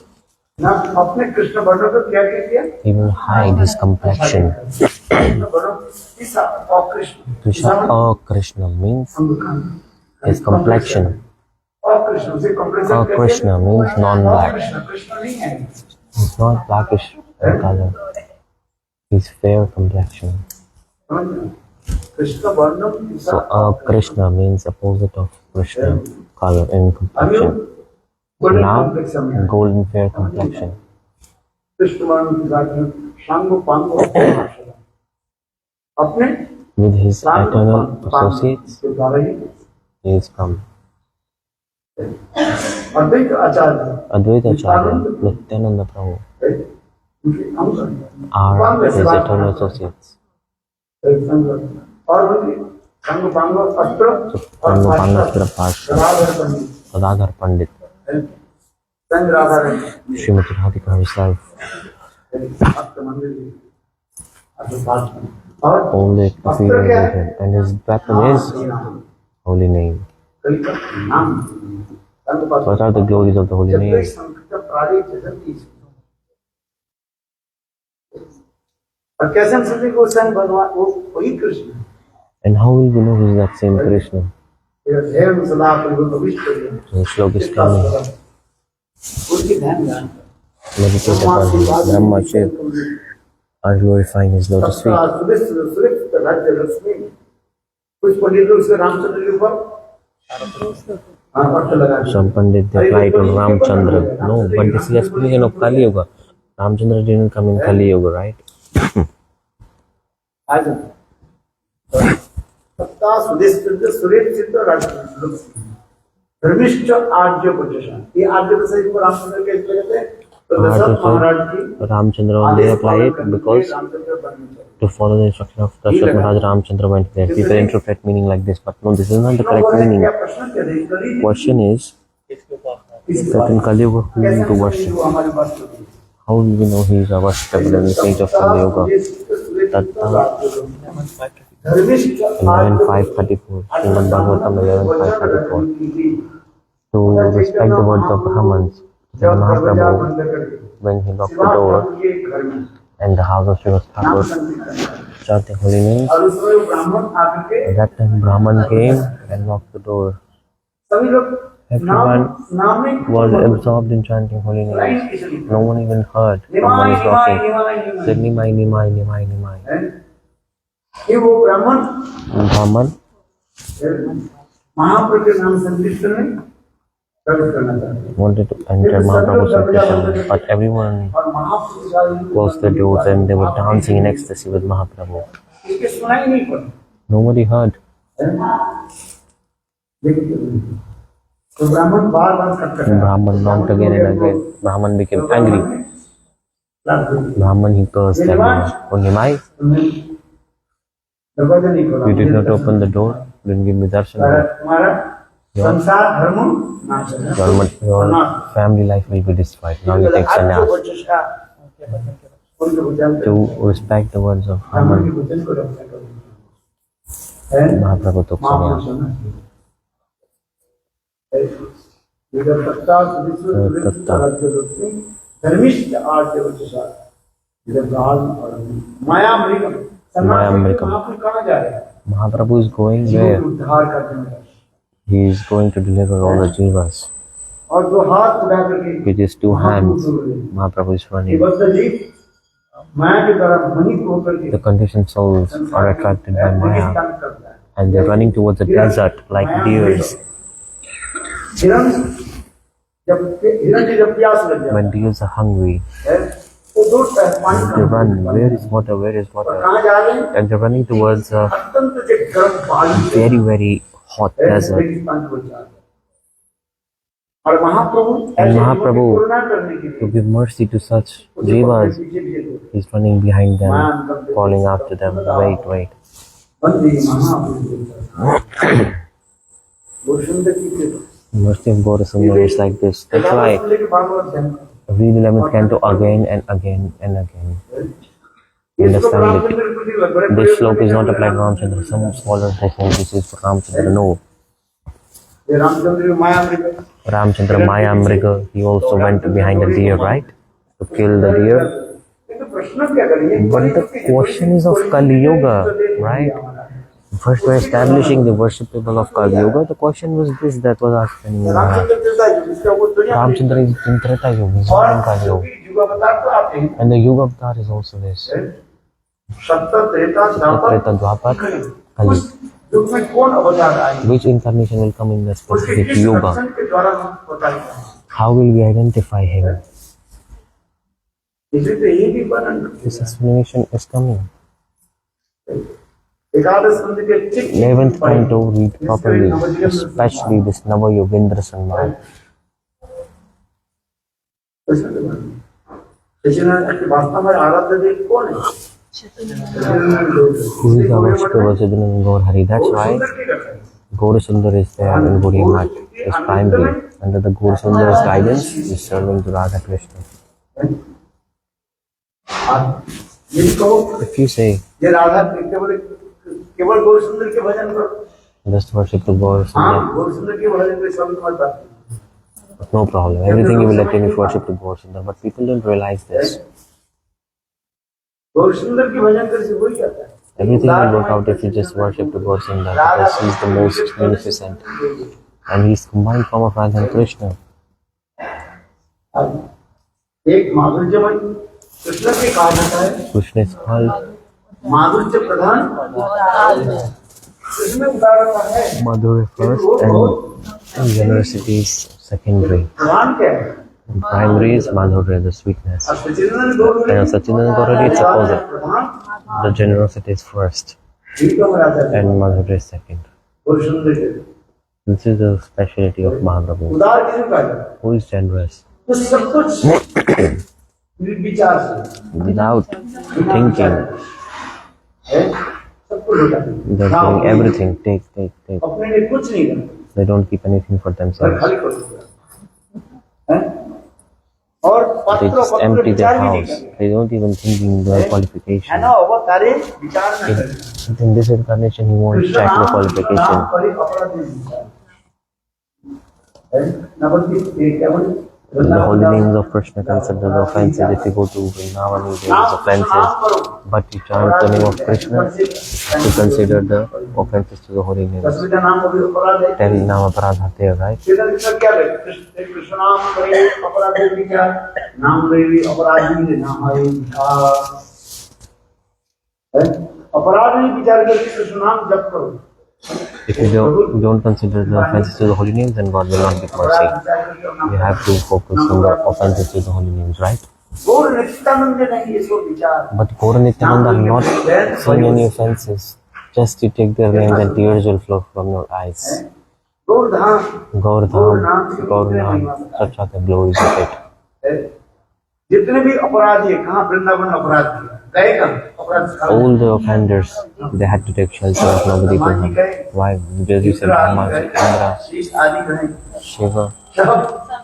ना अपने कृष्ण वर्णम को क्या किया He will hide his complexion. Krishna वर्णम इस अकृष्ण Krishna or Krishna means his complexion. अकृष्ण से complex Or Krishna means non-black. Krishna नहीं है He's not blackish in color. He's fair complexion. Krishna वर्णम So Krishna means opposite of Krishna color in complexion. Now golden fair complexion. Krishna वर्णम की बात है शांगो पांगो अपने With his eternal associates, के द्वारा ही he is come. Advaita Acharya Advaita Acharya, Nityananda Prabhu उनके हम are his eternal associates. और बोलिए संग पांगो अस्त्र और Pangu Pangastra Pasha, राधा पंडित Radhadhar Pandit, संग राधा रंग Srimati Radhika herself, अस्त्र मंदिर अस्त्र पाठ और all the affiliated with him, and his weapon is holy name. कई का नाम संग पाठ What are the glories of the holy जब तक name? संकट प्राणी जगत की और कैसे हम समझे वो संग भगवान वो वही Krishna And how will we know who is that same Krishna? है ध्यान सलाह पर भविष्य करिए The slok is coming. उनकी ध्यान ध्यान Meditate upon him. Brahma Shiv are glorifying his lotus feet. Suresh राज्य लक्ष्मी कुछ पंडित लोग उसके रामचंद्र के ऊपर हाँ पट्ट लगा Some Pandit they apply to Ramchandra. No, but this is explanation of Kali Yuga. Ramchandra didn't come in Kali Yuga, right? आज सत्ता सुदेश सुरेश चित्त राज्य धर्मिष्ठ आर्य प्रजा ये आर्य प्रजा को रामचंद्र के कहते हैं तो दशरथ महाराज की Ramchandra they apply it because Ramchandra बनने to follow the instruction of Dasharatha Maharaj, Ramchandra went there. People interpret meaning like this, but no, this is not the correct meaning. प्रश्न क्या देखिए Question is that in Kali Yuga who we need to worship? हमारी बात होती है How will we know he is a worshipable and the saint of Kali Yuga? धर्मिष्ठ 11.534, Srimad Bhagavatam 11.534. To respect the words of Brahmins, Chaitanya Mahaprabhu, when he knocked the door and the house of Srimad Thakur chanting holy names, और उसमें ब्राह्मण आके at that time Brahman came and knocked the door. सभी लोग Everyone नाम में was absorbed in chanting holy names. No one even heard someone is knocking. Said Nimai, Nimai, Nimai, Nimai. ये वो ब्राह्मण Brahman महाप्रभु के नाम संकीर्तन में प्रवेश करना चाहते हैं wanted to enter Mahaprabhu's sankirtan, but everyone और महाप्रभु closed the doors and they were dancing in ecstasy with Mahaprabhu. इसके सुनाई नहीं पड़ी Nobody heard. तो ब्राह्मण बार बार करता है Brahman knocked again and again. Brahman became angry. Brahman he cursed everyone. Oh Nimai, दरवाजा नहीं खोला you did not open the door, didn't give me darshan. तुम्हारा संसार धर्म नाश है Your family life will be destroyed. Now you take sannyas. To respect the words of Brahman, Mahaprabhu took sannyas. धर्मिष्ठ Arya वचसा Maya मृगम Maya Mrikam. कहाँ जा रहे हैं Mahaprabhu is going जीवों where? को उद्धार करने में He is going to deliver all the jivas. और जो हाथ उठा करके With his two hands, Mahaprabhu is ये running. बद्ध जीव माया के द्वारा मोहित होकर के The conditioned souls are attracted by Maya तंग करता है and they're running towards the desert like deers. हिरण जब प्यास लग जाए When deers are hungry, वो दौड़ता है पानी they run. Where is water? Where is water? कहाँ जा रहे हैं And they're running towards a अत्यंत जो गर्म पानी very, very hot desert. रेगिस्तान को जा रहे हैं और महाप्रभु And ऐसे Mahaprabhu, जीवों की करुणा करने के to लिए give mercy to such उसे jivas, पीछे पीछे दो। he's running behind them, calling after them, wait, wait. वंदे महाप्रभु वो सुंदर की कृपा। Mercy of Gaurasundar is like this. That's why सुंदर के भागवत ध्यान करो। read 11th canto again and again and again. इसको Understand it. रामचंद्र के प्रति बड़े This sloka is not applied to Ramchandra. Some scholars they say this is for Ramchandra. No. ये रामचंद्र की माया मृग Ramchandra Maya Mriga, he also went behind the deer, right? To kill the deer. तो प्रश्न क्या करेंगे? But the question is of Kali Yuga, right? First we're establishing the worship table of Kali Yuga. The question was this that was asked in Ramchandra जैसा है जिसका वो दुनिया में Ramchandra is in Treta Yuga, he's not in Kali Yuga. युग अवतार तो आप हैं। And the Yuga Avatar is also this. सत्तर त्रेता Treta Dwapar, Kali. युग में कौन अवतार आए? Which incarnation will come in the उसके specific किस Yuga? दर्शन के द्वारा हम बताएंगे। How will we identify him? इसी तो ये भी वर्णन This explanation is coming. एकादश स्कंद के ठीक 11th canto read properly, especially this Nava Yogendra Sanman. Sachidanand वास्तव में आराध्य देव कौन है? Who is our worshipper Siddhananda Gaur Hari? That's why Gaurasundar is there in Gaudiya Math. It's primary. Under the Gaurasundar's guidance, he is serving to Radha Krishna. If you say, ये राधा केवल गौर सुंदर के भजन करो। just worship the हाँ, Gaurasundar, गौर सुंदर के भजन में सब मत बात। no problem. Everything you will attain if you worship the Gaurasundar. But people don't realize this. गौर सुंदर के भजन करने से वही आता है। Everything will work out if you just worship the Gaurasundar because he is the most magnificent. And he is combined form of Radha and Krishna. एक माधुर्यमय कृष्ण के कहा जाता है Krishna is called माधुर्य प्रधान कृष्ण उदाहरण है। Madhurya first and generosity is secondary. प्रधान क्या है? And primary is Madhurya, the sweetness. अब सचिदानंद गौर And Satchidananda Gaurari it's opposite. Pradhan The generosity is first ठीक है राजा and Madhurya is second. गौर सुंदर के This is the speciality of Mahaprabhu. उदार किसे कहा जाता है? Who is generous? तो सब कुछ विचार से Without thinking, है सब कुछ होता है। they're doing everything. Take, take, take. अपने लिए कुछ नहीं करते They don't keep anything for घर themselves. खाली कर देते हैं और They पत्र just पत्र empty their विचार भी नहीं house. करते They don't even thinking their है qualification. ना वो तारे विचार न करें In this incarnation, he won't Krishna check the नाम qualification. पर ही अपराध नहीं विचार है ना बल्कि क्या बोले In the holy names of Krishna, consider the offenses. If you go to Vrindavan, there is offenses. But you chant the name of Krishna, to consider the offenses to the holy names. दसवीं नाम अभी अपराध है 10 नाम अपराध आते हैं, right? इसका क्या है कृष्ण नाम करे अपराध है क्या नाम ले अपराधी नाम है अपराध नहीं विचार करके कृष्ण नाम जप करो If you don't consider the offenses to the holy names, then God will not give mercy. You have to focus on the offenses to the holy names, right? गौर नित्यानंद नहीं ये सब विचार But Gaura Nityananda are not seeing any offenses. Just you take their names and tears will flow from your eyes. Gaur Dham Gaurdham, Gaurnam, such are the glories of it. जितने भी अपराधी है कहाँ वृंदावन अपराध किया गए कहाँ अपराध All the offenders, they had to take shelter of Navadvipa. Why? Because you said Brahma, Indra, शीश आदि कहें Shiva. सब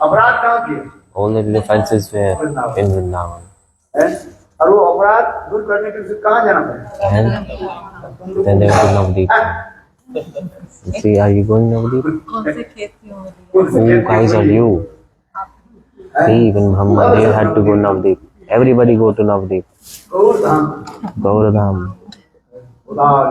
अपराध कहाँ किए All the offenses were in Vrindavan. है और वो अपराध दूर करने के लिए कहाँ जाना पड़ेगा And then they went to Navadvip. See, are you going Navadvip? कौन से खेत में हो रही है? Who guys are you? See, even Brahma, they had to go Navadvip. Everybody go to Navadvip. Gaur Dham Gauradham. उदार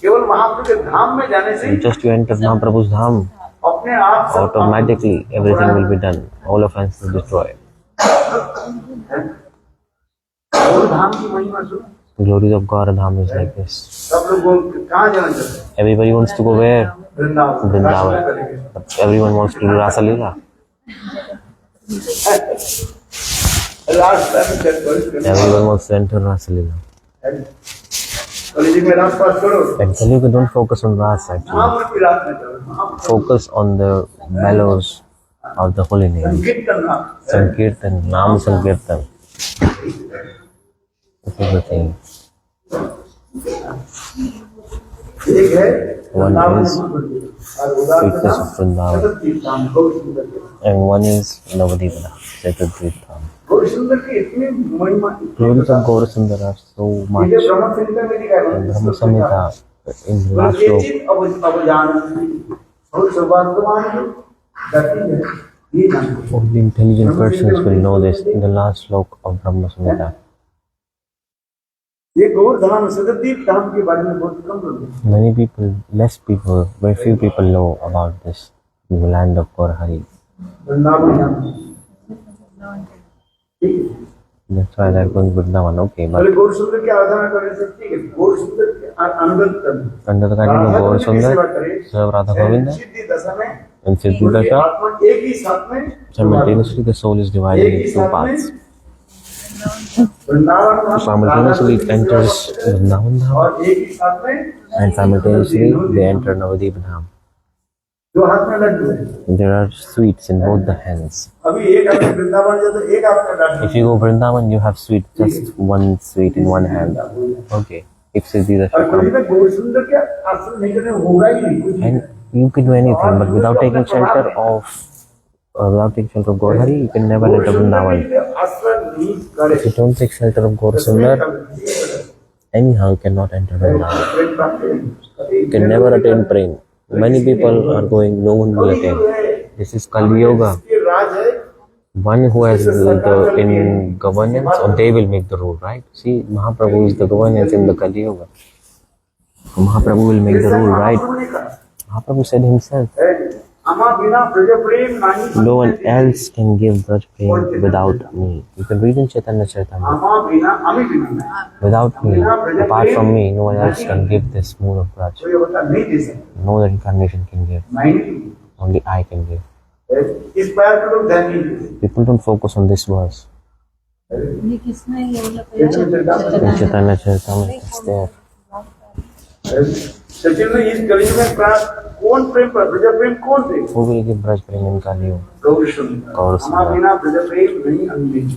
केवल महाप्रभु के धाम में जाने से Just you enter Mahaprabhu's Dham, अपने आप सब automatically everything will be done. All offenses destroyed. गौर धाम की महिमा सुनो Glories of Gauradham is like this. सब लोग कहाँ जाना चाहते हैं Everybody wants to go where? Vrindavan Vrindavan. But everyone wants to do Rasa Leela. Last time check करो Everyone wants to enter Rasa Leela. College में रात पास करो And tell you don't focus on Rasa actually. नाम की रात में करो Focus on the bellows of the holy name. Sankirtan. Sankirtan, Nam Sankirtan. This is the thing. एक है One वृंदावन is मंदिर और उदार sweetness of Vrindavan, जगत तीर्थ धाम बहुत सुंदर है। and one is Navadip Dham, sacred Tirth Dham. बहुत सुंदर की इतनी महिमा Glories of Gaurasundar are so much. ये ब्रह्म संहिता में लिखा है And Brahma Samhita in the last ये sloka, चीज अब जान बहुत सौभाग्यवान है जाति है ये जानते only intelligent persons will know this in the last sloka of Brahma Samhita. ये गौर धाम सगत तीर्थ धाम के बारे में बहुत कम लोग हैं। Many people, less people, very few people know about this in the land of Gaurhari. Vrindavan धाम ठीक है That's why they're going to Vrindavan. Okay, पहले but गौर सुंदर की आराधना करने से ठीक है गौर सुंदर के अनुगत करना under the guidance of Gaur Sundar, serve Radha Govinda, सिद्धि दशा में and Siddhi उनकी Dasha, आत्मा एक ही साथ में simultaneously the soul is divided एक ही into two साथ parts. में वृंदावन धाम Simultaneously it enters Vrindavan Dham, और एक ही साथ में and simultaneously they enter Navadip Dham. दो हाथ में लड्डू है There are sweets in both the hands. अभी एक आदमी वृंदावन जाए तो एक आपका Laddu If you go Vrindavan, you have sweet, just one sweet in one hand. Okay. If Siddhi Dasha और कोई comes, में गौर सुंदर के आश्रम नहीं करने होगा ही नहीं कुछ and you can do anything, but without taking shelter of Gaurhari, you can never enter Vrindavan. आश्रम नहीं करे If you don't take shelter of Gaur Sundar, anyhow you cannot enter Vrindavan. You can never attain prem. Many people are going, no one will attain. This is Kali Yoga. राज है One who has the in governance, or they will make the rule, right? See, Mahaprabhu is the governance in the Kali Yoga. Mahaprabhu will make the rule, right? Mahaprabhu said himself, अमा बिना ब्रज प्रेम नहीं no one else can give Braj Prem without me. You can read in Chaitanya Charitamrita. अमा बिना अमी बिना Without me, apart from me, no one else can give this moon of Braj. कोई होता नहीं दे सकता No other incarnation can give. नहीं Only I can give. इस पैर के लोग ध्यान नहीं देते People don't focus on this verse. ये किसने ये वाला In Chaitanya Charitamrita, it's there. Sachin में इस गली में कौन प्रेम पर ब्रज प्रेम कौन थे Who will give Braj Prem in Kali Yoga? गौर सुंदर गौर अमा सुंदर। बिना ब्रज प्रेम नहीं अंग्रेज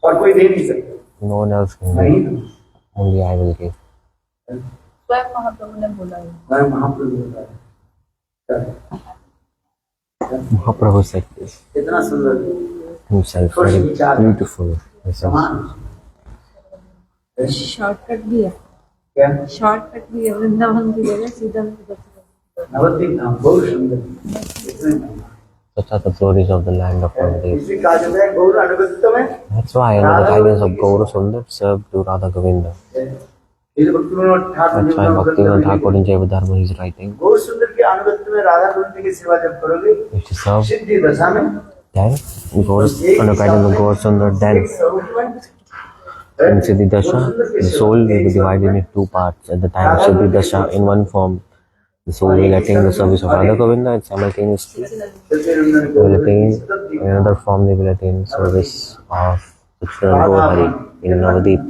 और कोई दे नहीं सकता No one else can नहीं give. Only I will give. स्वयं महाप्रभु ने बोला है मैं महाप्रभु होता है Mahaprabhu said this इतना सुंदर himself, very beautiful. समान शॉर्टकट भी है क्या शॉर्टकट भी है वृंदावन की जगह सीधा नवद्वीप धाम बहुत सुंदर Such are the glories of the land of Navadip. इसी कहा जाता है गौर अनुगत में That's why under the guidance of Gaura Sundar served to Radha Govinda. इस भक्ति Vinod Thakur That's why Bhaktivinoda Thakur in Jayavadharma he is writing. गौर सुंदर के अनुगत में राधा गोविंद की सेवा जब करोगे If you serve, सिद्धि दशा में then under guidance of Gaura Sundar, then एक स्वरूप में in Siddhi Dasha, the soul will be divided into two parts. At the time of Siddhi Dasha, in one form, the soul will attain the service of Radha Govinda, and simultaneously they will attain, in another form they will attain service of Sachchidanand Gaurhari in Navadip.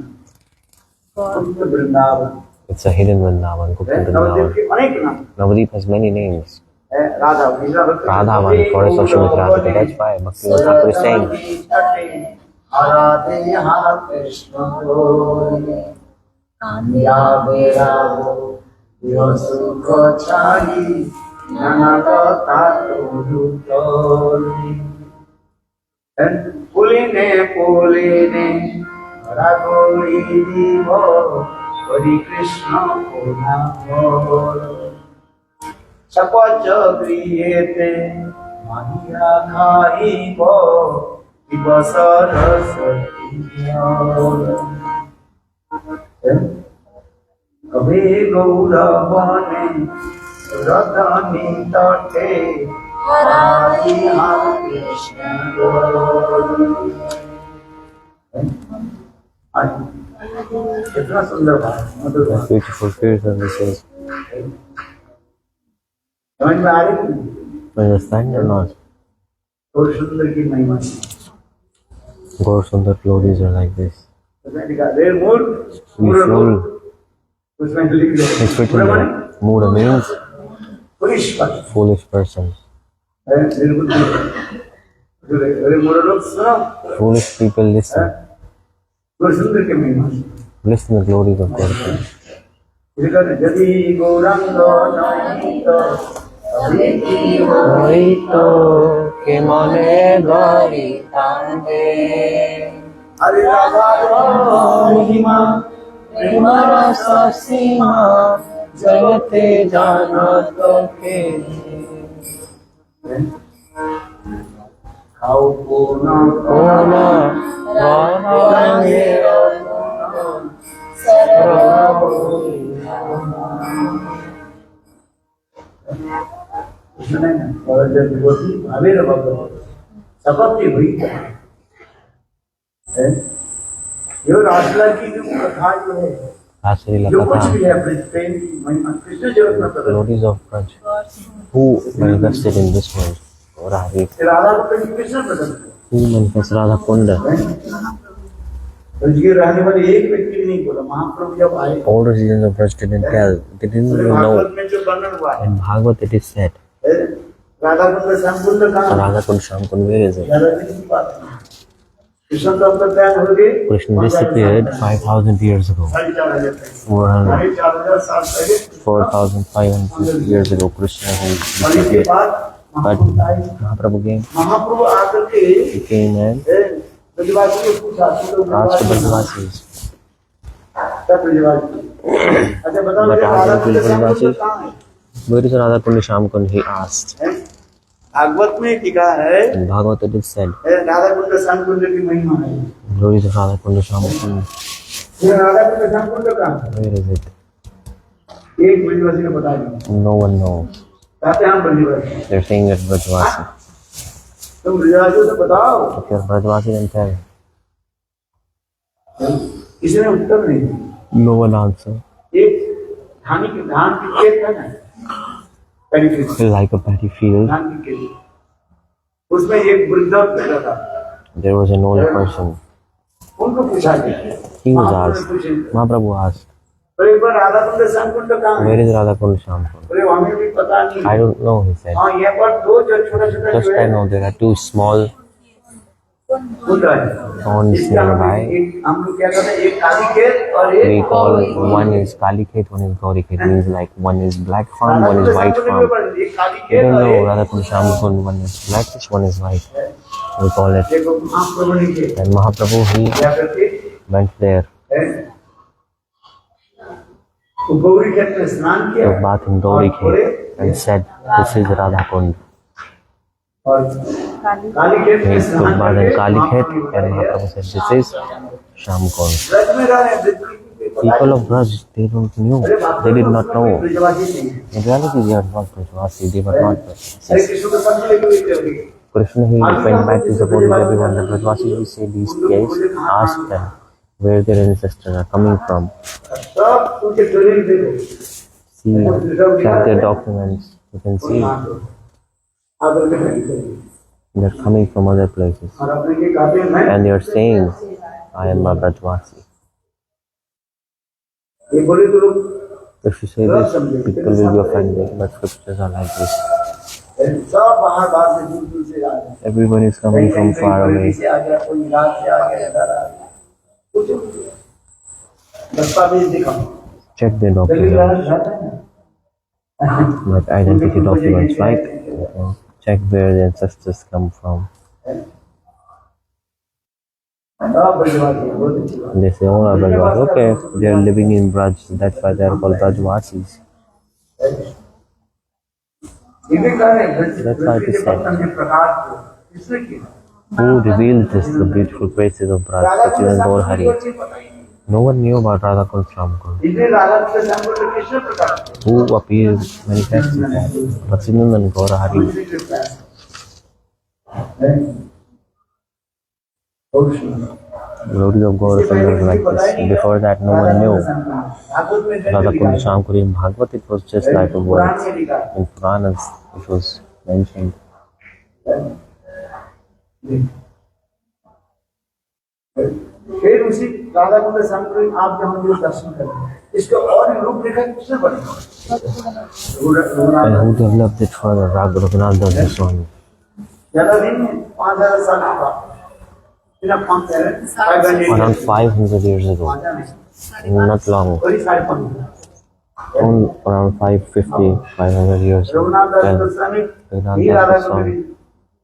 Vrindavan It's a hidden Vrindavan, Gupta Nabadwip Vrindavan. के अनेक नाम Navadip has many names. Radha वीरा भक्ति Radhavan, forest of Srimati Radhika. That's why Bhaktivinoda Thakur is saying, Radhe यहाँ कृष्ण बोले या बेरागो यो सुख छाई नाना कथा तोली पुलिने रागोरी दीव हरि कृष्ण को नाम सपच गृहेते माहिया खाइब कभी गौरवने रतनी तटे कृष्ण कितना सुंदर बात मधुर बात beautiful kirtan, this is. समझ में आ रही है Understand or not? और सुंदर की महिमा Gaur Sundar glories are like this. उसमें लिखा रेल मूड Be full. उसमें लिख दो It's written there. Mura means police पर foolish person. बिल्कुल अरे मोरे लोग सुनो, Foolish people, listen. गुरु सुंदर के महिमा से। Listen the glories of God. यदि गौरंग नहीं तो अभी की वही तो के मने गरी तांगे हरे राधा महिमा प्रेम रस सीमा जगते जानत के खाओ कोना कोना राधांगे सुने ना और जब विभूति भावे न भगवान शपथ की हुई है ये रासला की जो कथा जो है Asri जो कुछ Lakata, भी है प्रेम की महिमा कृष्ण जगत में प्रकट glories of Braj, who manifested in this world, Radha, Radha को कहीं कृष्ण प्रकट हुआ who manifests Radha Kunda. तो ये रहने वाले एक व्यक्ति ने नहीं बोला महाप्रभु जब आए All the reasons of Braj didn't tell, they didn't even Bhagavat know. में जो वर्णन हुआ है In Bhagavad it is said, Radha Kund संकुंड कहाँ Radha Kund Sham Kund, where is it? Radha ji की बात नहीं कृष्ण तो अपना ज्ञान हो गए Krishna disappeared 5,000 years ago. 4,400 400, 4,500 years ago, Krishna और has इसके disappeared. बाद But महाप्रभु आए Mahaprabhu came, महाप्रभु आकर के he came and ब्रजवासी को पूछा asked the Brajvasis. सब ब्रजवासी अच्छा बताओ But Radha asked Kund the संकुंड Brajvasis, कहाँ है where is Radha Kund Sham Kund? He asked. Bhagavat में लिखा है In Bhagavad it is said, Radha Kund संकुंड की महिमा है glories of Radha Kund Sham Kund, ये राधा कुंड संकुंड कहाँ है where is it? एक ब्रजवासी ने बता दिया No one knows. कहते हैं हम ब्रजवासी They're saying it's Brajvasi. तुम ब्रजवासियों से बताओ If you're Brajvasi, then tell. किसी ने उत्तर नहीं दिया No one answered. एक धान की खेत है ना पैडी खेत Like a paddy field, धान की खेत उसमें एक वृद्ध बैठा था there was an old person. उनको पूछा गया He was महाप्रभु ने asked. पूछे, Mahaprabhu asked, तो एक बार राधा कुंड संकुंड कहाँ है where is Radha Kund Sham Kund? बोले हमें भी पता नहीं I don't know, he said. हाँ यहाँ पर दो जो छोटा छोटा Just जो I है know there are two small कुंड है ponds इसका हम nearby. लोग क्या कहते हैं एक काली खेत और We एक call one is Kali Khet, one is Gauri Khet. Means like one is black farm, one is white farm. एक काली We खेत don't और know एक Radha Kund Sham Kund. One is blackish, one is white. We call it. देखो महाप्रभु ने किया And Mahaprabhu he क्या करके went there, है तो गौरी खेत में स्नान किया took bath in Gauri Khet, and said, "This is Radha Kund." और काली खेत He में took स्नान bath in करके Kali Khet, महाप्रभु and बताया, Mahaprabhu said, "This is Sham Kund." Braj में रह रहे हैं, ब्रज की People of Braj, they don't know. They did not know. ब्रजवासी नहीं है। In reality, they are not Brajvasi. They were not अरे Brajvasis. कृष्ण को समझ लेके हुए थे अभी। Krishna he went back to support everyone. The Brajvasis we say these days, asked them where their ancestors are coming from. सब उनके दलील देखो See, check their documents. You can see आदर में नहीं करेंगे। they're coming from other places. और अपने के कहते हैं मैं And they are saying, I am a Brajvasi. ये बोले तो लोग If you say this, people will be offended. But scriptures are like this. सब बाहर बाहर से दूर दूर से आ गए Everyone is coming from far away. से आ गया कोई इराक से आ गया इधर आ गया कुछ दस्तावेज दिखाओ Check their दलील documents, लाना चाहते हैं like identity documents, right? And check where the ancestors come from. सब ब्रजवासी हैं, बहुत अच्छी बात। And they say, oh, are Brajvasis. Okay, they are living in Braj. That's why they are called Brajvasis. ये भी कह रहे हैं That's why it is said. के प्रकाश को किसने किया Who revealed this, the beautiful graces of Braj, Sachidan Gaur Hari? No one knew about Radha Kund Sham Kund. इसलिए राधा के संग को किसने प्रकाश किया Who appeared, manifested that? Sachidan Gaur Hari. Glory of God is like this. Before that, no one knew. Radha Kund Sham Kund in Bhagavad, it was just like a word. In Puranas, it was mentioned. फिर उसी राधा कुंड संकुल आप जहाँ जो दर्शन करें इसका और रूप रेखा किसने बनाया And who developed it further? Raghunath Das Goswami. ज्यादा दिन 5000 साल का बिना 500 Around 500 years ago. Not long. वही 550 Around 550, 500 years ago. रघुनाथ दास Then गोस्वामी Raghunath ये Das राधा Goswami,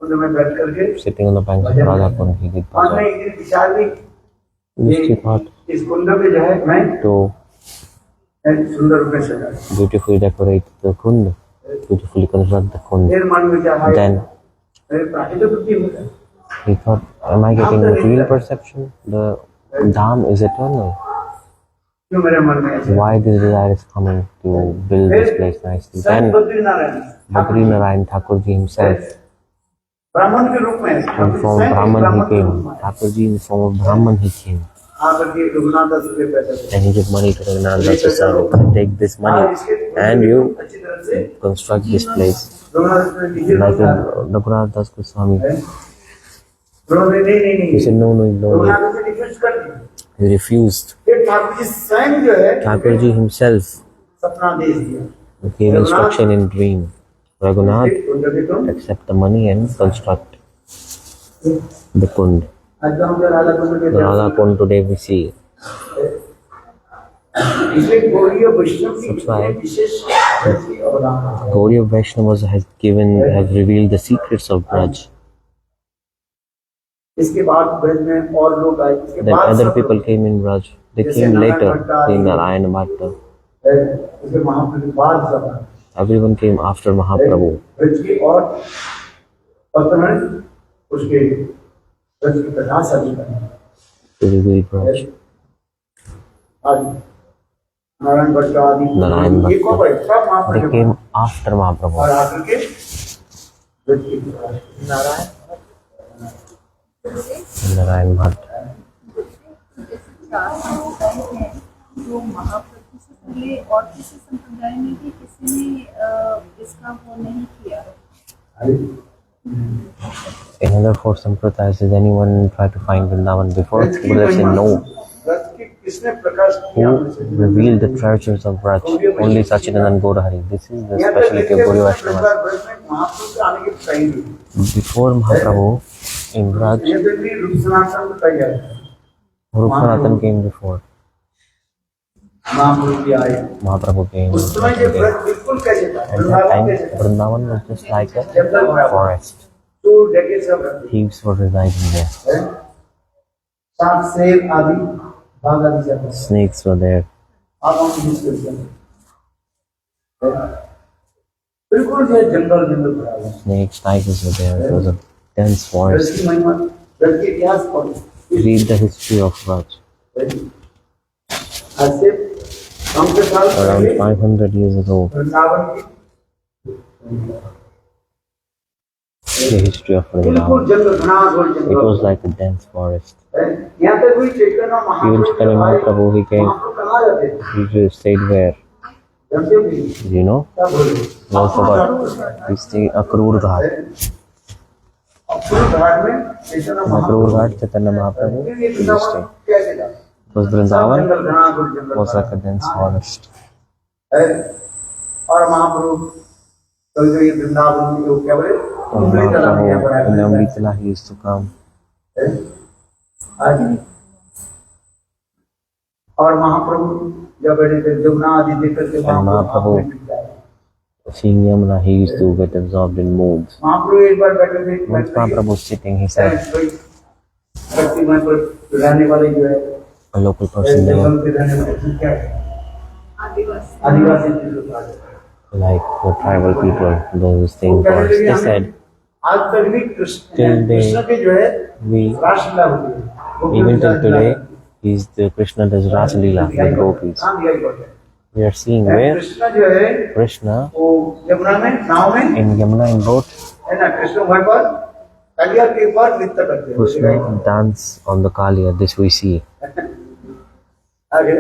कुंड में बैठ करके sitting on the banks of Radhakund, he did और मैं puja. एक दिन विचार भी Just he thought इस कुंड में जो है मैं to सुंदर रूप में सजा beautifully decorate the kund, beautifully construct the kund. फिर मन में क्या है Then मेरे प्राकृतिक बुद्धि होता है he thought, am I getting material perception? The dham is eternal. क्यों मेरे मन में ऐसा Why this desire is coming to build this place nicely? Sant Then Badrinarayan Badri Narayan Thakur ji himself, ब्राह्मण के रूप में in form of Brahman he came. Thakur ji in form of Brahman he came. आकर के रघुनाथ दास के पैसा And he gave money to Raghunath Das Goswami. Take this money and you अच्छी तरह से construct this place. रघुनाथ दास ने लीजिए Like Raghunath Das Goswami. उन्होंने नहीं He said no, no, no. Raghunath दास ने रिफ्यूज कर दिया He refused. फिर ठाकुर जी स्वयं जो है Thakur ji himself सपना दे दिया gave instruction in dream. Raghunath, कुंड के तुम accept the money and construct the kund. आज हम जो राधा कुंड के The Radha Kund today we see. इसलिए गौड़ीय वैष्णव की That's why विशेष अवदान Gaudiya Vaishnavas have revealed the secrets of Braj. इसके बाद ब्रज में और लोग आए इसके Then बाद other सब people came in Braj. They came later, the Narayana Bhatta. इसके महाप्रभु के बाद सब आए। Everyone came after Mahaprabhu. Braj की और वर्तमान उसके ब्रज की प्रधान सभी बने To reveal Braj. आज नारायण भट्ट आदि नारायण भट्ट। ये कौन है? सब They महाप्रभु came after और Mahaprabhu. आकर के ब्रज की प्रधान नारायण Narayan Bhatt. जो महाप्रभु से पहले और किसी संप्रदाय में भी किसी ने इसका वो नहीं किया। In other four sampradayas, did anyone try to find Vrindavan before? Buddha said no. Braj की किसने प्रकाश किया Who revealed the treasures of Braj? Only Sachidanand Gaurahari. This is the specialty of Gaudiya Vaishnavas. Braj में महाप्रभु के आने की चाहिए Before Mahaprabhu, in Braj, ये तो भी रूप सनातन बताया जाता है Rup Sanatan came before. महाप्रभु भी आए Mahaprabhu came. उस समय ये ब्रज बिल्कुल कैसे था At that time, Vrindavan was just like a forest. तो जगह सब रहते Thieves were residing there. हैं सांप शेर आदि बाघ आदि सब Snakes were there. आप हम यूज करते हैं बिल्कुल जो जंगल जंगल भरा हुआ है Snakes, tigers were there. It was a dense Braj forest. की महिमा ब्रज के इतिहास पढ़ो Read the history of Braj. आज से कम से साल Around पहले 500 years ago, वृंदावन की the history of बिल्कुल Vrindavan. जंगल घना It jungle was like a dense forest. यहाँ तक कोई चैतन्य Even Chaitanya Mahaprabhu, he came. महाप्रभु कहाँ जाते थे He just stayed where? जानते हो कि Do you know? क्या बोल रहे We all forgot. We stay Akrur Ghat. अक्सर घाट में चैतन्य Akrur Ghat, Chaitanya Mahaprabhu, ये he just वृंदावन stayed. कैसे था It was Vrindavan, जंगल घना जंगल was like a dense forest. है और महाप्रभु कभी कभी वृंदावन में लोग क्या बोले And उंगली तला दिया बड़ा Mahaprabhu, in Amritala, he used to come. है आज और महाप्रभु जब बैठे थे जमुना आदि देख करके महाप्रभु Seeing Yamuna, he used to get absorbed in moods. महाप्रभु एक बार बैठे थे Once Mahaprabhu was sitting, he said, भक्ति में पर रहने वाले जो है a local person there, जंगल पे रहने वाले क्या है आदिवासी आदिवासी लोग आते हैं। like the tribal people, those who stay in forests, they said, आज तक भी कृष्ण Till they- कृष्ण के जो है we, रासलीला होती है वो even till Krishna today, he's the Krishna does Rasa Leela with gopis. कहाँ दिखाई पड़ता है We are seeing where Krishna जो है Krishna वो यमुना में नाव में in Yamuna in boat, है ना कृष्ण वहाँ पर कलिया के ऊपर नृत्य करते हैं Krishna dance on the Kaliya. This we see. आगे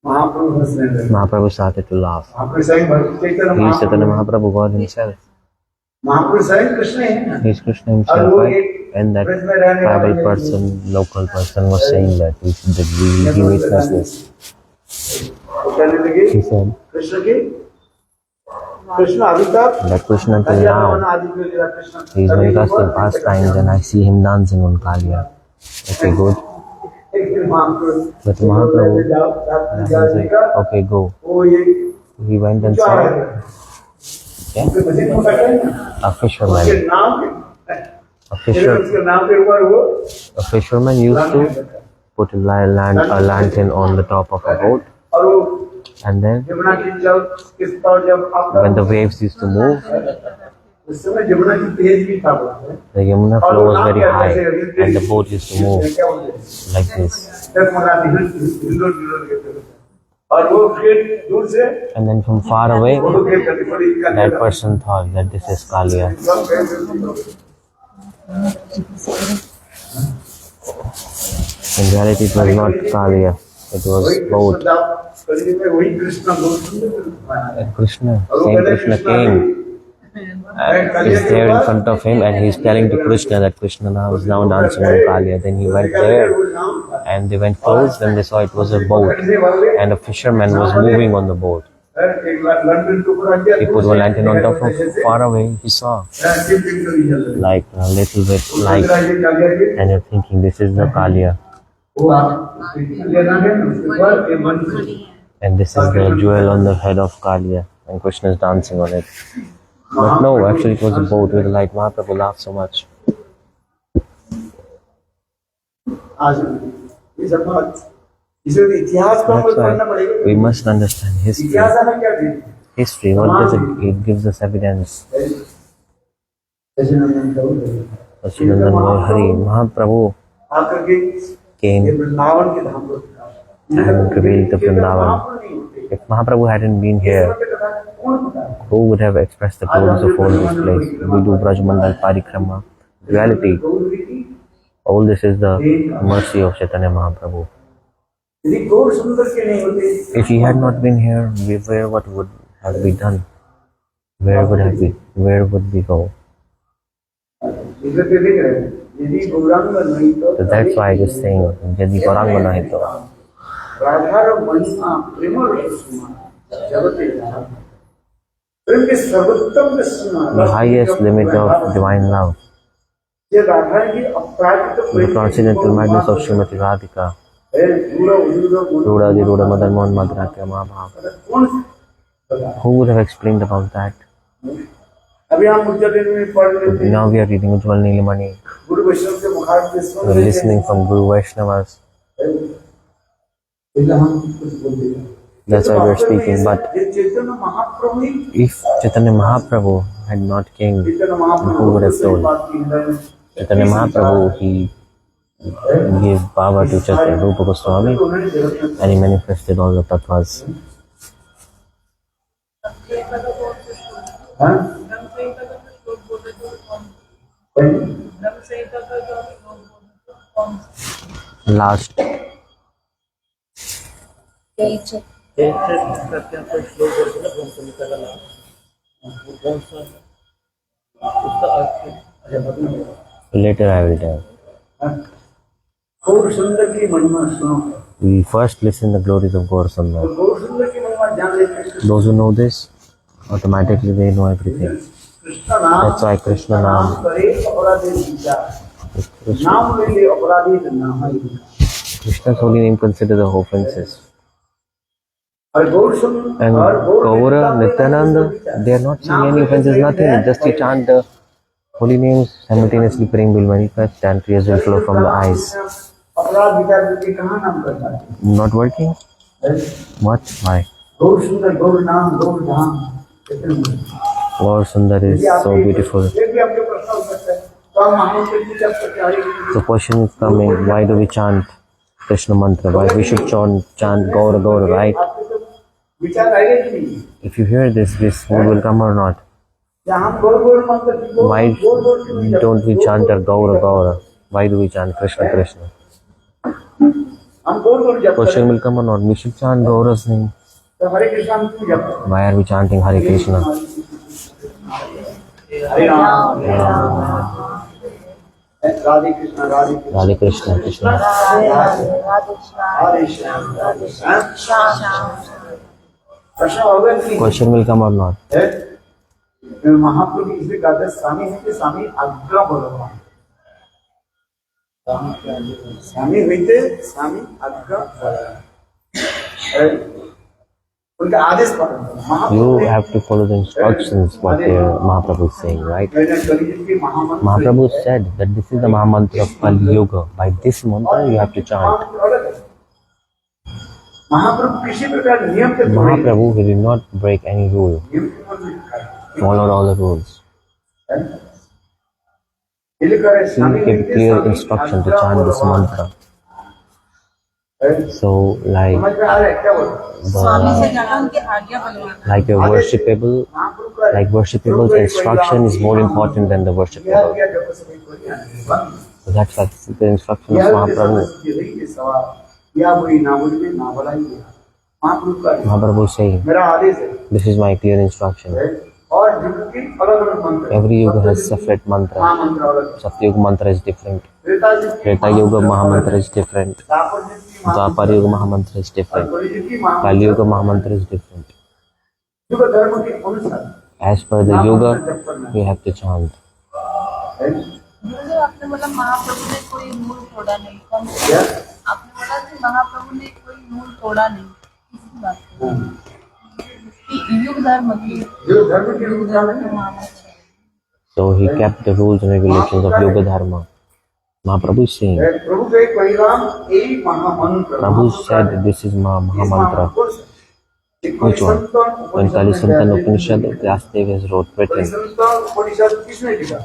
महाप्रभु हंसने लगे Mahaprabhu started to laugh. महाप्रभु स्वयं भक्त चैतन्य He is Chaitanya Mahaprabhu Mahaprabhu, God himself. महाप्रभु स्वयं कृष्ण है ना He is Krishna himself, right? And that tribal person, local person was saying that he witnessed this. वो कहने लगे He said, कृष्ण के कृष्ण अभी तक That Krishna till now, आदि में लीला Krishna he is manifesting pastimes and I see him dancing on Kaliya. Okay, good. एक दिन महाप्रभु But Mahaprabhu, he said, okay, go. वो ये He went and saw a fisherman. A fisherman used to put a lantern on the top of a boat, and then when the waves used to move, the Yamuna flow was very high and the boat used to move like this. And then from far away, that person thought that this is Kaliya. In reality, it was not Kaliya, it was boat. And Krishna, same Krishna came and is there in front of him, and he's telling to Krishna that Krishna now is now dancing on Kaliya. Then he went there and they went close, then they saw it was a boat and a fisherman was moving on the boat. He put one lantern on top of far away, he saw like a little bit light, and you're thinking this is the Kaliya. And this is the jewel on the head of Kaliya, and Krishna is dancing on it. But no, actually it was a boat with a light. Mahaprabhu laughed so much. That's why we must understand history. History, what does it gives us evidence. Sachinandan Hari, Mahaprabhu came and revealed the Vrindavan. If Mahaprabhu hadn't been here, who would have expressed the glories of all this place? We do Brajmandal Parikrama. In reality, all this is the mercy of Chaitanya Mahaprabhu. If he had not been here, what would have been done? Where would we go? So that's why I was saying, Jadi Gauranga nahi to. The highest limit of divine love. The transcendental madness of Srimati Radhika. Ruda Madan Mohan Madhurya Mahabhav. Who would have explained about that? Now we are reading Ujjwal Neelamani. We are listening from Guru Vaishnavas. That's why we are speaking. But if Chaitanya Mahaprabhu had not came, who would have told? Chaitanya Mahaprabhu, he gave power to Chaitanya Rupa Goswami and he manifested all the tattvas. Last. Later I will tell. We first listen the glories of Gaur Sundar. Those who know this, automatically they know everything. That's why Krishna Naam. Krishna's holy name considers the offenses. And Gaura, Nityananda, they are not saying any offenses, nothing. Just you chant the holy names, simultaneously praying will manifest and tears will flow from the eyes. Not working? What? Why? Gaur Sundar is so beautiful. The question is coming, why do we chant Krishna mantra? Why we should chant Gaur Gaur, right? If you hear this food will come or not? Why don't we chant our Gaur Gaur? Why do we chant Krishna Krishna? Question will come or not? We should chant Gaura's name. Why are we chanting Hare Krishna? Radhe Krishna, Krishna. Question will come or not? महाप्रभु इसलिए कहते हैं स्वामी है कि स्वामी आज्ञा बलवान। स्वामी होते स्वामी आज्ञा बलवान। उनका आदेश पालन। You have to follow the instructions what Mahaprabhu is saying, right? Mahaprabhu said that this is the Mahamantra of Kali Yuga. By this mantra you have to chant. Mahaprabhu he did not break any rule. Followed all the rules. He gave clear instruction to chant this mantra. So like your worshipable's instruction is more important than the worshipable. So that's like the instruction of Mahaprabhu. Mahaprabhu is saying, this is my clear instruction. Every yuga has separate mantra. Satyuga mantra is different. Treta Yuga Mahamantra is different. Dwapar Yuga Mahamantra is different. Kali Yuga Mahamantra is different. As per the yuga, you have to chant. आपने बोला महाप्रभु ने कोई मूल तोड़ा नहीं। आपने बोला कि महाप्रभु ने कोई मूल तोड़ा नहीं। किसकी बात कर युग धर्म की महामंत्र। So he kept the rules and regulations of Yoga Dharma. Mahaprabhu is saying, Prabhu said this is Mahamantra. Which one? When Kali Santan Upanishad, Vyasadeva has written.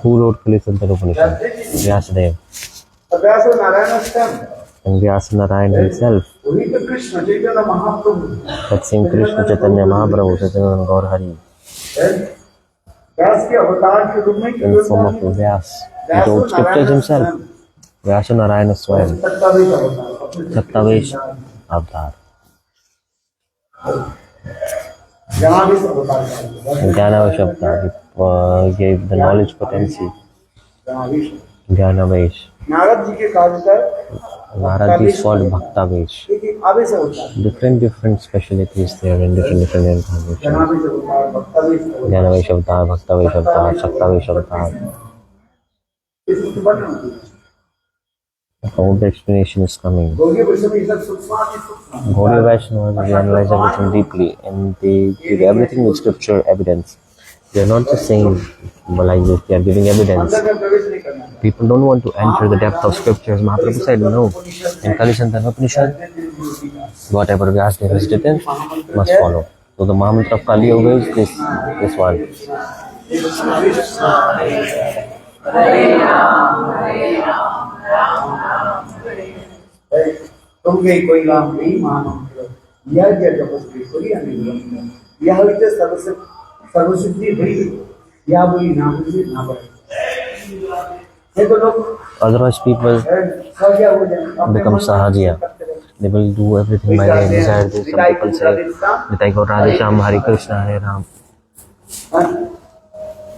Who wrote Kali Santan Upanishad? Vyasadeva. And Vyasanarayan himself. That same Krishna Chaitanya Mahaprabhu, Chaitanya Gaur Hari. In the form of Vyas. He wrote scriptures himself. Vyasanarayana Swayam. Saptavesh Avatar. Jnanavesh Avatar. He gave the knowledge potency. Jnanavesh. Narad is called Bhaktavesh. Different specialties there in different incarnations. Jnanavesh Avatar, Bhaktavesh Avatar, Saptavesh Avatar. How the explanation is coming. Gaudiya Vaishnavas, they analyze everything deeply and they give everything with scripture evidence. They are not just saying like this, they are giving evidence. People don't want to enter the depth of scriptures. Mahaprabhu said no. In Kali Santan Upanishad, whatever Vyasadeva has written must follow. So the Mahamantra of Kali Yuga is this one. Otherwise people become sahajiya. They will do everything by their desire. Some people say, Nitai Gaur Radhe Shyam, Hare Krishna, Hare Ram.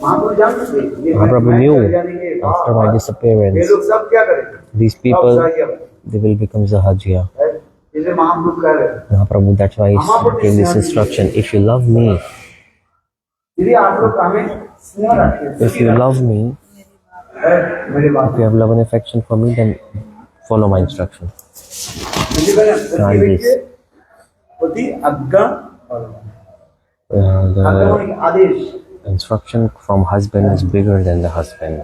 Mahaprabhu knew after my disappearance, these people, they will become sahajiya. Mahaprabhu, that's why he gave this instruction. If you love me, if you love me, if you have love and affection for me, then follow my instruction. Try this. The instruction from husband is bigger than the husband.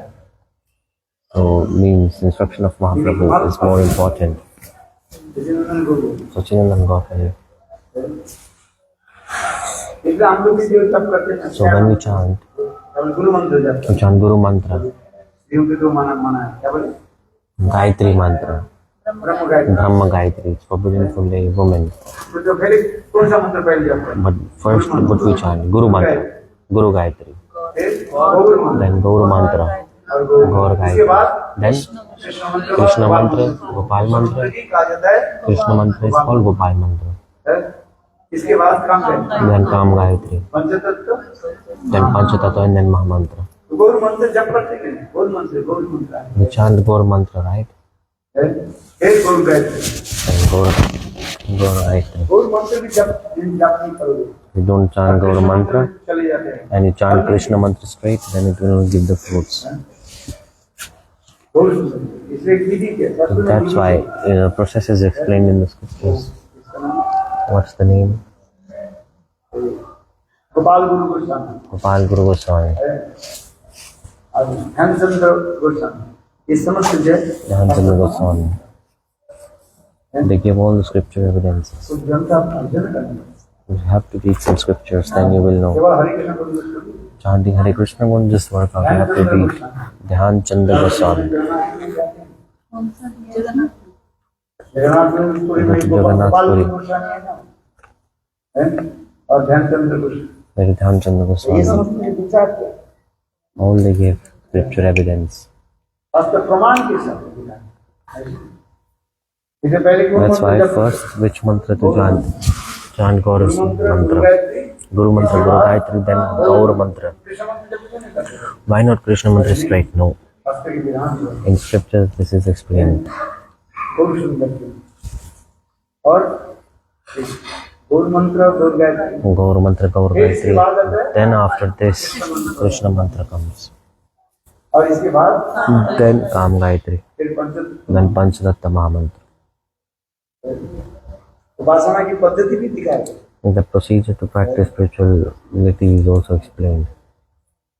So means instruction of Mahaprabhu is more important. Sachinandan Gautami. So when we chant Guru Mantra, Gayatri Mantra, Brahma Gayatri, it's forbidden from the women. But first what we chant? Guru Mantra, Guru Gayatri, then Gaur Mantra, Gaur Gayatri, then Krishna Mantra, Gopal Mantra. Krishna Mantra is called Gopal Mantra. Then Kam Gayatri, then Panchatattva and then Mahamantra. We chant Gaur Mantra, right? And Gaur Gayatri. You don't chant Gaur mantra चले जाते हैं। and you chant Krishna mantra straight, then it will give the fruits. बहुत सुंदर। इसलिए विधि के So that's why process is explained in the scriptures. What's the name? Gopal Guru Goswami Gopal Guru Goswami. और ध्यानचंद्र गोस्वामी, ये समस्त जय Dhanachandra Goswami. They give all the scripture evidences. कुछ जनता अर्जन करना। You have to read some scriptures, then you will know. केवल हरे कृष्ण बोलो। Chanting Hare Krishna won't just work out. You have to read Dhyan Chandra Goswami. कौन सा जगन्नाथ? जगन्नाथ पुरी में गोपाल गुरु गोस्वामी है ना, हैं? और Dhyan Chandra Goswami, Very Dhyan Chandra ये Goswami. समस्त के विचार थे। All they give scripture evidence. वास्तव प्रमाण के साथ इससे पहले That's why first which mantra to chant? Chant Gaur mantra. Guru mantra, Guru Gayatri, then Gaur mantra. Why not Krishna mantra straight? No. In scriptures this is explained. और गौर मंत्र गौर Gayatri, Gaur mantra, Gaur Gayatri. Then after this Krishna mantra comes. और इसके बाद Then Kam Gayatri. फिर पंच Then Panchadatta Mahamantra. उपासना की पद्धति भी दिखाई। The procedure to practice spirituality is also explained.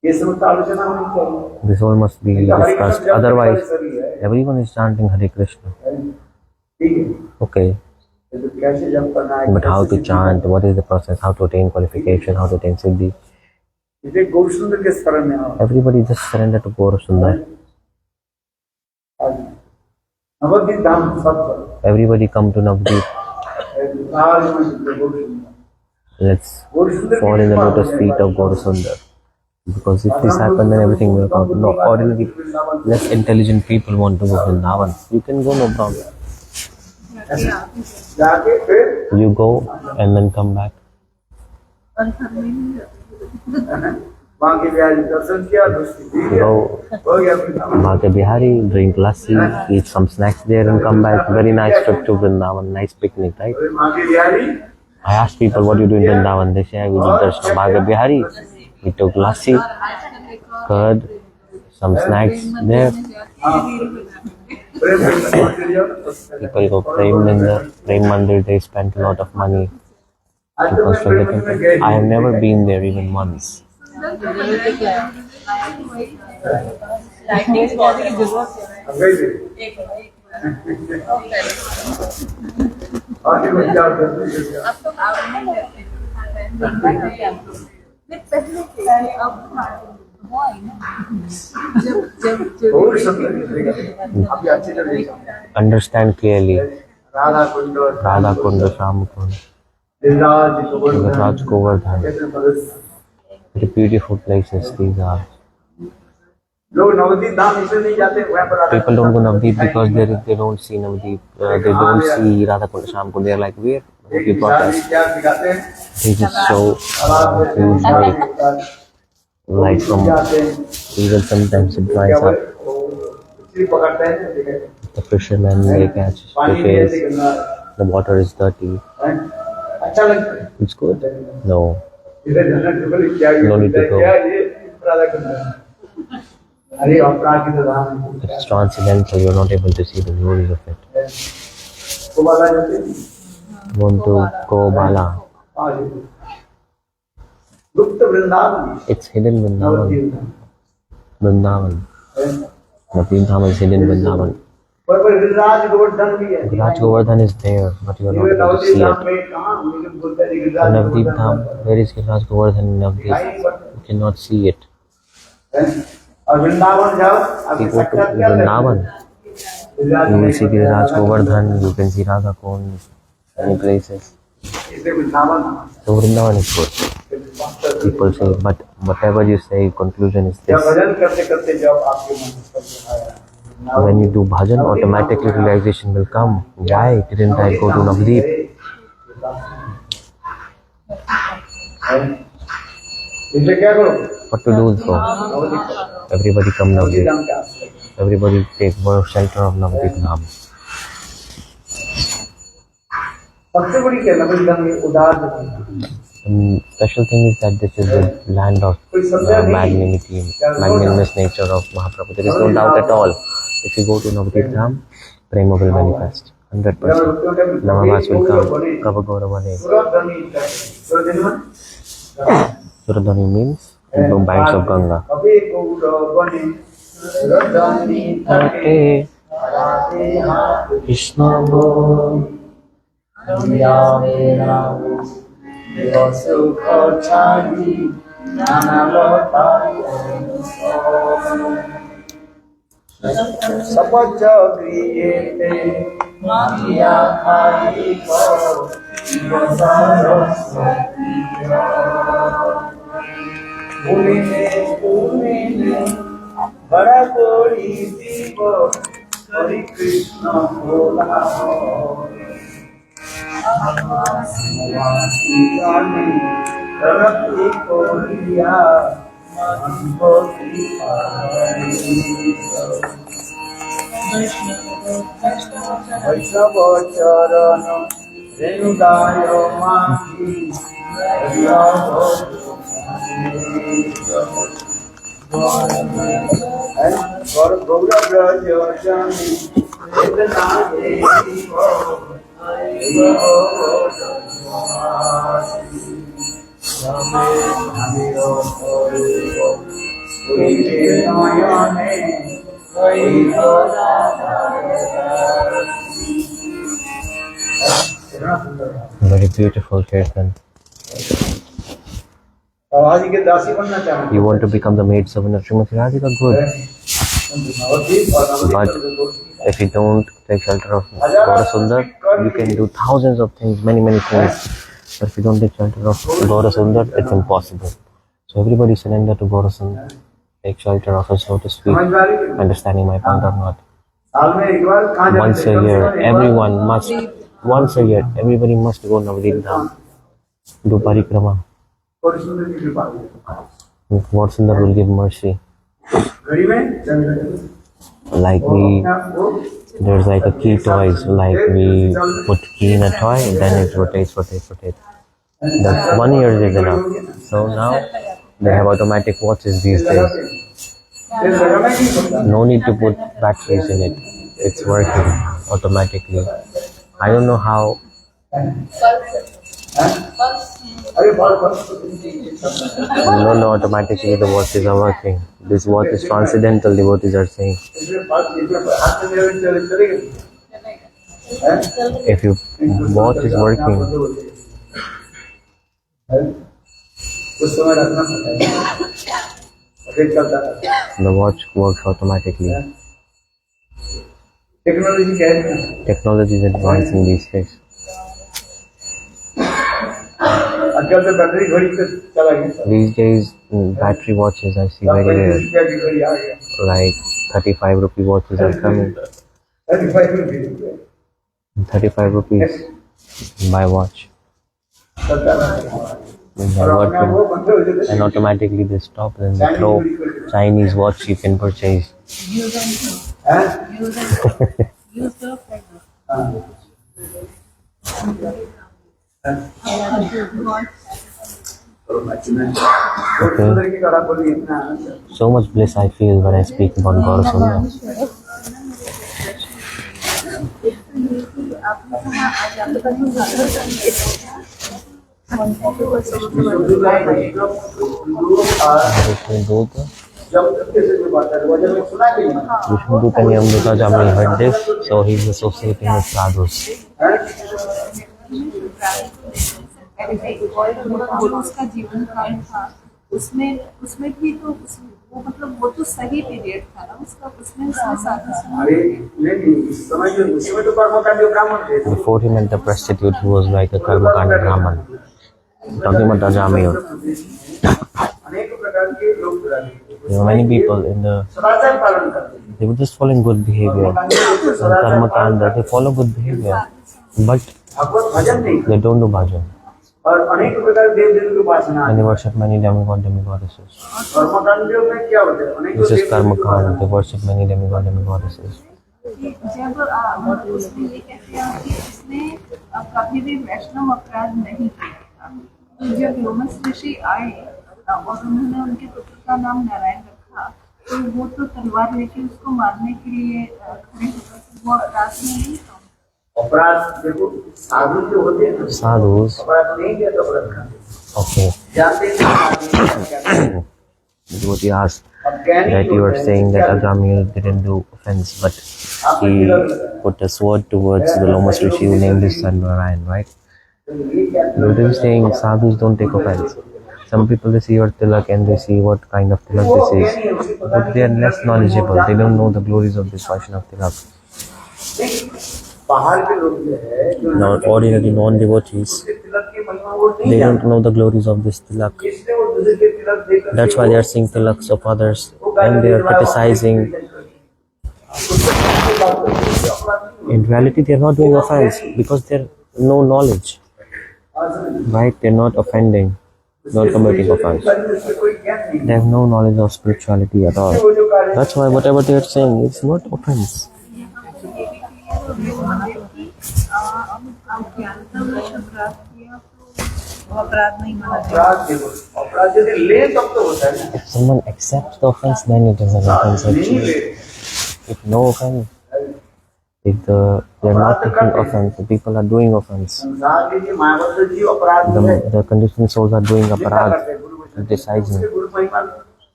ये समस्त आलोचना होनी चाहिए। This all must be discussed. Otherwise, everyone is chanting Hare Krishna. ठीक है, Okay, तो कैसे जप करना है, but how to chant? What is the process? How to attain qualification? How to attain siddhi? इसे गौर सुंदर के शरण में आओ। Everybody just surrender to Gaur Sundar. Nabadwip धाम सब करो। Everybody come to Navdeep. आज में गौर सुंदर, Let's गौर सुंदर fall in the lotus feet of Gaur Sundar. Because if this happens, then everything will come. No, ordinary, less intelligent people want to go to Vrindavan. You can go, no problem. जाके फिर You go and then come back. और घर में नहीं रहते। वहाँ के बिहारी दर्शन किया, दोस्ती दी, Go हो गया Vrindavan. Bhagya Bihari, drink lassi, eat some snacks there and come back. Very nice trip to Vrindavan, nice picnic, right? और वहाँ के Bihari I asked people what you do in Vrindavan. They say we did darshan Bhagya Bihari. We took lassi, curd, some snacks there. प्रेम मंदिर जाओ। People go Prem Mandir. They spent a lot of money आज to तो मैं construct Prem the मंदिर में temple. गए I have never been there even once. Lighting spot की जरूरत है। गए थे। आगे बढ़ जाओ, दर्शन कर जाओ। अब तो पहले से अब वो आई ना, जब और सुंदर दिखेगा। अभी अच्छी तरह देखो। Understand clearly. राधा कुंड और Radha Kunda, Sham Kunda, Giriraj Govardhan, Raj Govardhan. कहते हैं मदद। Very beautiful places these are. लोग नवद्वीप धाम इसलिए नहीं जाते, वहाँ पर Radha People don't go Navdeep because they don't see Navdeep. They don't see Radha Kunda, Sham Kunda. They're like, where? They brought us. क्या दिखाते हैं, They just show huge light from even sometimes it dries up. मछली पकड़ते हैं, ठीक है। The fishermen they catch पानी the ऐसे fish. गंदा The water is dirty. है, अच्छा लगता है। It's good. No. इधर जाना ट्रिपल क्या No need to go. क्या ये राधा कुंड। अरे अपराधी तो धाम है। It's transcendental. You're not able to see the glories of it. वो वाला जाते हैं। Want to go Bala? गुप्त Vrindavan, It's hidden Vrindavan. Nabadwip Dham, Vrindavan. है। Navdeep Dham is hidden Vrindavan. पर गिरिराज गोवर्धन भी है। Raj Govardhan is there, but you're not ये able to Nabadwip see Dham it. में कहाँ मुझे बोलता है Giriraj Navdeep Govardhan Dham, where is Raj Govardhan in Navdeep? You cannot see it. है। और वृंदावन जाओ, If आपके you go to साक्षात क्या Vrindavan, Giriraj you will see Govardhan. Raj Govardhan, you can see Radha Kund, many places. इसलिए Vrindavan So Vrindavan is good. People say, but whatever you say, conclusion is जब this. भजन करते करते जब आपके मन में सब आया, When you do bhajan, automatically realization will come. Why didn't I go to Navdeep? इसलिए क्या करो, What to do so? Everybody come Navdeep. धाम के आश्रय। Everybody take shelter of Navdeep Dham. सबसे बड़ी क्या नवद्वीप धाम में उदार है। special thing is that this is the land of the magnanimous nature of Mahaprabhu. There is no doubt at all. If you go to Navadip Dham, Prema will manifest. 100%. Namamas will come. Kavagauravane. Suradhani means the banks of Ganga. Krishna बड़ा कोई जीव हरि कृष्ण बोला वैष्णव चरण रेणुदाय माही Very beautiful kirtan. You want to become the maid servant of Srimati Radhika? Good. But if you don't take shelter of Gaurasundar, you can do thousands of things, many things. But if you don't take shelter of Gaurasundar, it's impossible. So everybody surrender to Gaurasundar. Take shelter of his lotus feet. Understanding my point or not? Once a year, everybody must go Navadip Dham. Do parikrama. Gaurasundar will give mercy. Like there's like a key toys, like we put key in a toy, then it rotates. That 1 year is enough. So now they have automatic watches these days. No need to put batteries in it. It's working automatically. I don't know how. No, automatically the watches are working. This watch is transcendental, devotees are saying. If your watch is working, the watch works automatically. Technology is advancing these days. These days, battery watches I see very rare. Like 35 rupee watches are coming. 35 rupees buy watch. And automatically they stop, then they throw Chinese watch you can purchase. Okay. So much bliss I feel when I speak about Gaurasundar. Vishnudutani Amrita Jamani heard this, so he's associating with sadhus. उसका जीवन काल था उसमें भी तो वो मतलब वो तो सही पीरियड था ना उसका उसमें Before he met the prostitute, he was like a Karmakanda Brahman. Talking about Ajamil. There were many people in they were just following good behavior. In Karmakanda, they follow good behavior. But they don't do bhajan. And they worship many demigoddesses. This is Karmakanda. They worship many demigoddesses. जब उसमें ये कहते हैं कि उसने कभी भी वैष्णव अपराध नहीं किया तो जब लोमस ऋषि आए और उन्होंने उनके पुत्र का नाम नारायण रखा, तो वो तो तलवार लेके उसको मारने के लिए खड़े हो गए, तो वो अपराध में नहीं था। अपराध देखो, साधु जो होते हैं ना, Sadhus, अपराध नहीं किया तो अपराध करते okay, जानते हैं कि आदमी क्या करता है। this is what he asked. अब ज्ञानी That जो you were है, saying क्या that Agamil didn't do offense, but he put a sword towards the Lomas Rishi who named his son Narayan, right? करते हैं, ये क्या But they were saying sadhus don't take offense. Some people they see your tilak and they see what kind of tilak this is, but they are less knowledgeable. They don't know the glories of this Vaishnava tilak. बाहर के लोग जो है जो Now, ordinary non-devotees, उसके तिलक की महिमा वो नहीं they जानते, don't know the glories of this tilak. इसलिए वो दूसरे के तिलक देकर That's why they are seeing tilaks of others and they are criticizing. In reality, they are not doing offense because they have no knowledge, right? They are not offending, not committing offense. They have no knowledge of spirituality at all. That's why whatever they are saying is not offense. अपराध नहीं माना जाएगा। अपराध यदि ले तब तो होता है ना, If someone accepts the offense, then it is an offense नहीं actually. ले If no offense, if they are not taking offense, the people are doing offense. संसार के जो मायावत जी अपराध है, The conditioned souls are doing क्या aparad, करते हैं? गुरु वैष्णव criticizing.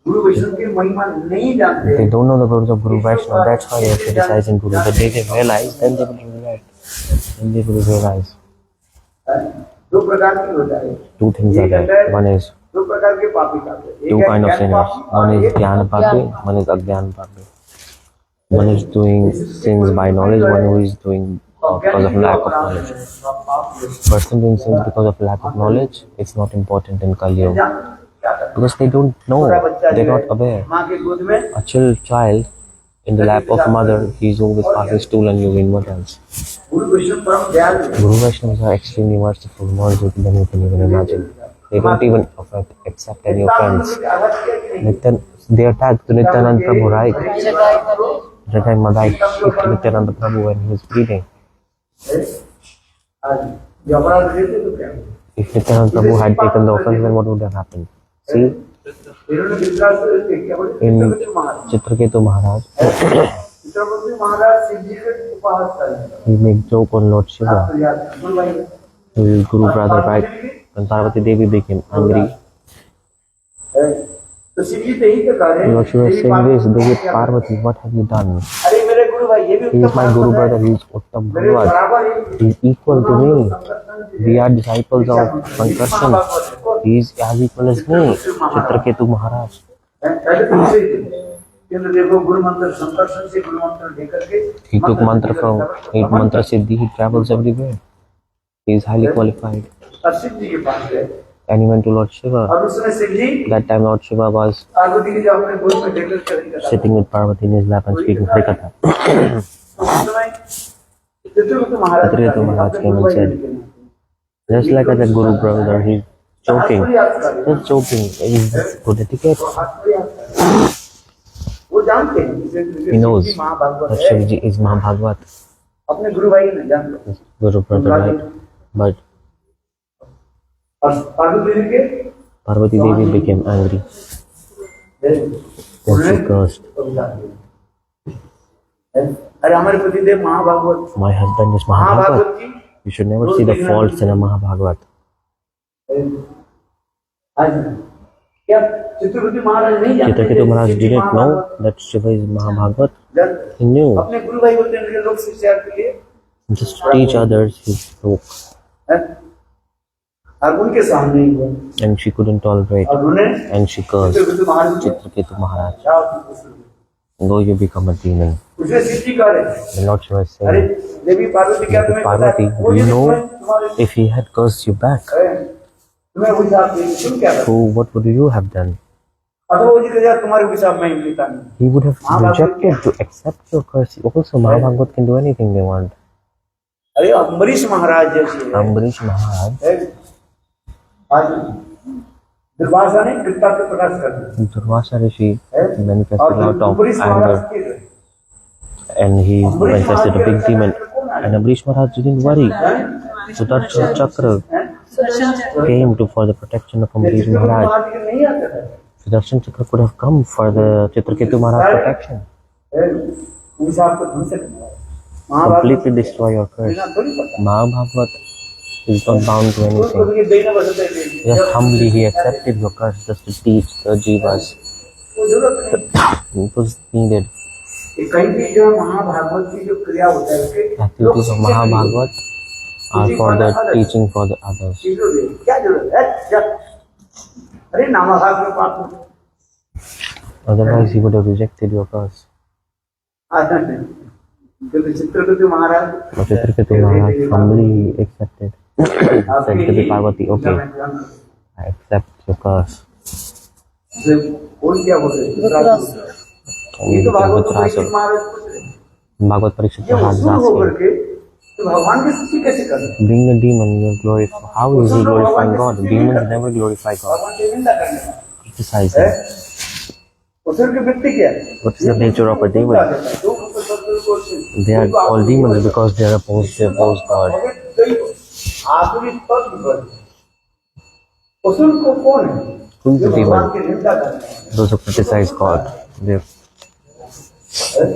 गुरु वैष्णव की महिमा नहीं जानते, They don't know the glories of Guru Vaishnava, that's why they are criticizing Guru. The day they realize, then they will realize. Then they will realize. दो प्रकार की होता है, Two things are there. One is दो प्रकार के पापी पापी, two kind of sinners. One is Jnana Papi, one is Ajnana Papi. One is doing sins by knowledge, one who is doing because of lack of knowledge. Person doing sins because of lack of knowledge, it's not important in Kali Yuga. Because they don't know, they're not aware. माँ के गोद में A chill child in the lap of a mother, he's always passing stool and urine, what else? गुरु वैष्णव परम दयालु है। Guru Vaishnavas are extremely merciful, more than you can even imagine. They don't even accept any offense. They attacked Nityanand Prabhu, right? That time Madai kicked Nityananda Prabhu when he was bleeding. जो अपराध देते तो क्या होता? If Nityananda Prabhu had taken the offense, then what would have happened? See, इन्होंने विश्वास करके क्या बोले? in Chitragupta Maharaj, Chitraketu Maharaj, Chitragupta महाराज शिव जी के उपहास करेंगे। he made joke on Lord Shiva, तो याद गुरु भाई his Guru brother, right? When Parvati Devi became angry, तो शिव जी तो यही तो कह रहे हैं, Lord Shiva is saying this, Devi Parvati, what have you done? अरे मेरे गुरु भाई ये भी He is my Guru brother, he is Uttam मेरे Bhagavad. बराबर ही He is equal to me. We are disciples of Sankarshan. He is as equal as me, Chitraketu Maharaj. पहले तो इसे केंद्र देखो गुरु मंत्र संकर्षण से गुरु मंत्र लेकर के He took mantra from 8 mantra siddhi, he travels everywhere. He is highly qualified. और शिव जी के पास गए And he went to Lord Shiva. और उसने शिव जी That time Lord Shiva was Parvati की जो अपने गोद में लेकर चली sitting with Parvati in his lap and speaking Harikatha. तो उस समय चित्रगुप्त महाराज Chitraketu Maharaj came and said, just like as a Guru brother, he's joking. Just joking. Is good etiquette. वो जानते हैं He knows महाभागवत that है, Shivji is Mahabhagvat, अपने गुरु भाई नहीं जानते Guru brother, right? But और पार्वती जी के Parvati Devi became angry and she cursed. अरे हमारे पतिदेव महाभागवत My husband is Mahabhagavata Mahabhagvat. की You should never see the faults in a Mahabhagvat. आज क्या चित्रगुप्त महाराज नहीं जानते Chitraketu Maharaj didn't know that Shiva is Mahabhagvat. He knew. अपने गुरु भाई होते हैं लोग शिक्षा के लिए Just to teach others, he spoke. और उनके सामने ही हुआ And she couldn't tolerate. और उन्हें And she cursed चित्रगुप्त महाराज को Chitraketu Maharaj. क्या होती है? Though you become a demon. उसे शिव जी कह रहे हैं, The Lord Shiva is अरे saying, देवी पार्वती क्या तुम्हें पता Parvati, है? वो do you जो know तुम्हारे if he had cursed you back, तुम्हें वो हिसाब नहीं, तुम क्या करो? so what would you have done? अगर वो जी कहा तुम्हारे हिसाब में ही लेता नहीं, He would have rejected to accept your curse. Also, Mahabhagavad can do anything they want. अरे अम्बरीश महाराज जैसे है, Ambarish Maharaj, आज दुर्वासा ने कृपा के प्रकाश कर दिया Durvasa Rishi है? manifested और a lot of Ambarish Maharaj anger के and he manifested a big demon. And Ambarish Maharaj didn't worry. Sudarshan Chakra, came to for the protection of Ambarish Maharaj. नहीं आता था Sudarshan Chakra could have come for the Chitraketu Maharaj protection. उस आपको ढंग से करना है Completely destroy your curse. Mahabhagat is not bound to anything. Just humbly he accepted your curse just to teach the jivas. It was needed. कहीं भी जो महाभागवत की जो क्रिया होता है Activities of Mahabhagat are for the teaching for the others. क्या जरूरत है अरे नामाभाग में पाप Otherwise he would have rejected your curse. आता नहीं क्योंकि चित्रकेतु महाराज But Chitraketu Maharaj humbly accepted. Said to the Parvati, okay, I accept your curse. कौन क्या बोल रहे And you can Vitrasur. Bhagavad Parikshit Maharaj is asking, तो भगवान की स्तुति कैसे करें being a demon, you glorify. How is he glorifying God? Demons never glorify God. भगवान की निंदा करने का Criticize him. असुर की वृत्ति क्या है What is the nature of a demon? They are called demons because they are opposed to oppose God. आसुरी तत्व असुर को कौन है Who is the भगवान demon? की निंदा करने का Those who criticize God.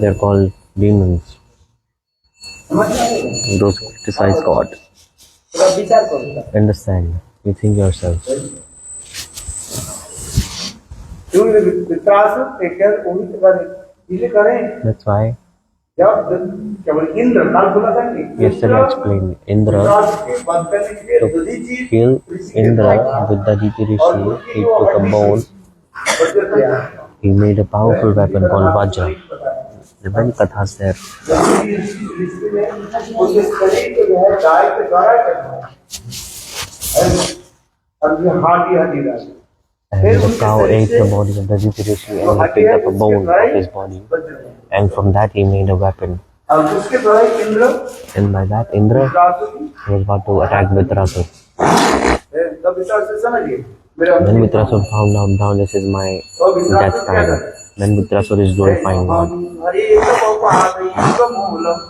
They're called demons. समझ में Those who criticize God. थोड़ा विचार करो Understand. You think yourself. क्यों वित्रास एक वही तो करें इसे करें That's why जब केवल इंद्र काल बोला था कि yesterday I explained Indra वित्रास के बंद करने के लिए Dadhichi to kill Indra with Dajiti Rishi. He took a bone. He made a powerful weapon called Vajra. There are many kathas there. कोशिश करें तो यह गाय के द्वारा करना है और ये हड्डी डाल And the cow ate the body of Dajiti Rishi and he picked up a bone of his body. And from that he made a weapon. और उसके द्वारा Indra And by that Indra was about to attack Vitrasur. तब वित्रास समझिए मेरा Then Vitrasur found out, now this is my death time. Then Vitrasur is glorifying God. हरे तपोपादि मूलम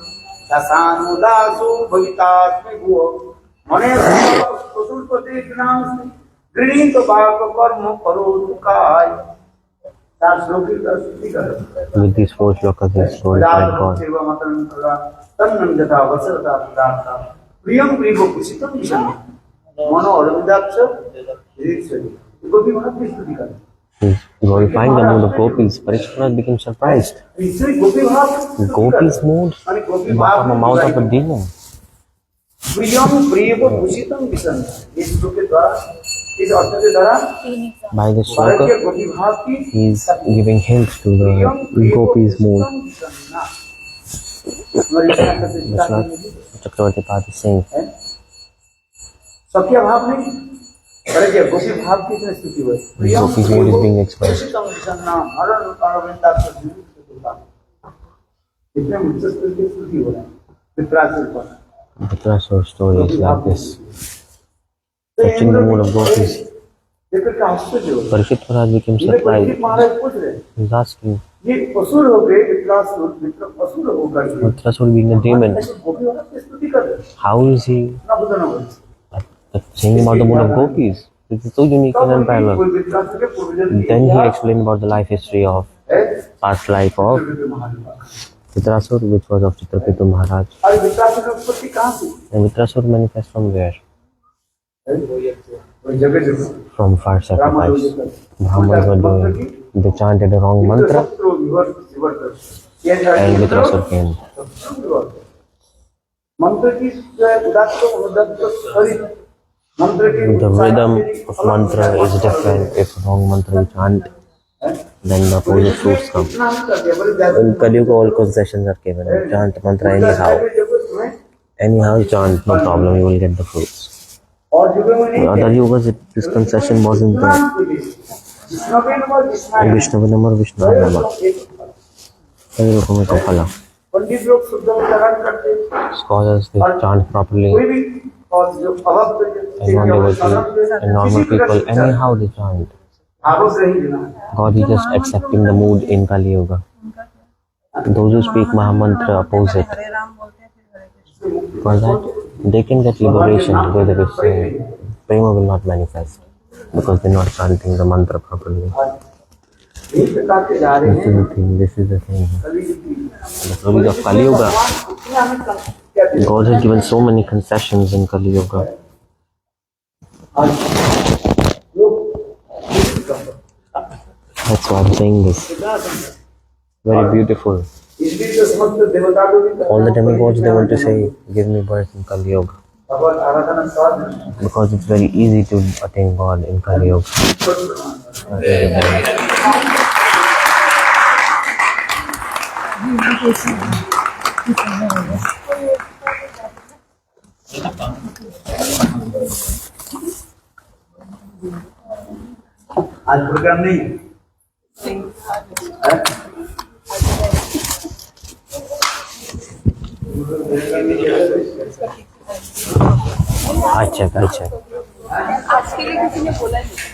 दशानुदासु भवितास्मि भुवो मने सुसुल्पते ज्ञान गृहीत बाप कर्म करो दुखाय तार श्लोकी का स्तुति करो With these 4 shlokas he has glorified God. सेवा मतन करा तन्नंदता वसरता प्रदाता प्रियम प्रियो कुशितम विषम मनो अरविंदाक्ष ऋषि गोपी महाराज की स्तुति करो He is glorifying the mood of gopis. Parikshit became surprised. Rishi Gopi Maharaj Gopis' mood माने गोपी from the mouth of a demon. प्रियम प्रियो कुशितम विषम इस श्लोक के द्वारा इस अर्थ के द्वारा By this भारत के shloka, गोपी भाव की he is giving hints to the gopis' mood. Vishwanath Chakravarti Pad is saying, सत्य भाव नहीं अरे क्या गोपी भाव की इसमें स्थिति हुई gopis' mood is being expressed. इतने मुझसे स्थिति हो रहा है वित्रासुर पर Vitrasur's story is like this. Touching the mood of gopis, देखो क्या आश्चर्य हो Parikshit Maharaj became surprised. महाराज पूछ रहे He was asking, ये असुर हो गए वित्रासुर असुर होकर के Vitrasur being a demon, ऐसे गोपी महाराज की स्तुति कर रहे how is he ना बुझना हो saying about the mood of gopis? This is so unique and unparalleled. कोई वित्रासुर के पूर्वजन्म Then he explained about the life history of past life of Vitrasur, which was of Chitraketu Maharaj. अरे वित्रासुर की उत्पत्ति कहाँ से And Vitrasur manifests from where? जगह जगह From fire sacrifice. Brahmins were doing, they chanted a wrong mantra and Vitrasur came. मंत्र की उदात्त उदात्त सरित मंत्र की The rhythm of mantra is different. If wrong mantra you chant, then the opposite fruits come. In Kali Yuga, all concessions are given. You chant mantra anyhow you chant, no problem, you will get the fruits. और युग में In other yugas, this concession wasn't there. Vishnava Vishnu Nama. Kali Yuga mein to phala. पंडित लोग शुद्ध उच्चारण करते Scholars, they chant properly. कोई भी और जो अभक्त And non-devotees and normal people, anyhow they chant. आवश्यक नहीं देना God is just accepting the mood in Kali Yuga. Those who speak Mahamantra oppose it. For that, they can get liberation, Vedavas saying. Prema will not manifest because they're not chanting the mantra properly. एक प्रकार के जा रहे This is हैं the thing. This is the thing. कभी भी The story of Kali Yuga. इतना हमें क्या दे God has given so many concessions in Kali Yuga. That's why I'm saying this. Very beautiful. इसलिए तो समस्त देवता को भी All the demigods they want to say, give me birth in Kali Yuga. भगवत आराधना साधन Because it's very easy to attain God in Kali Yuga. आज programme नहीं है? I check. आज के लिए किसी ने बोला नहीं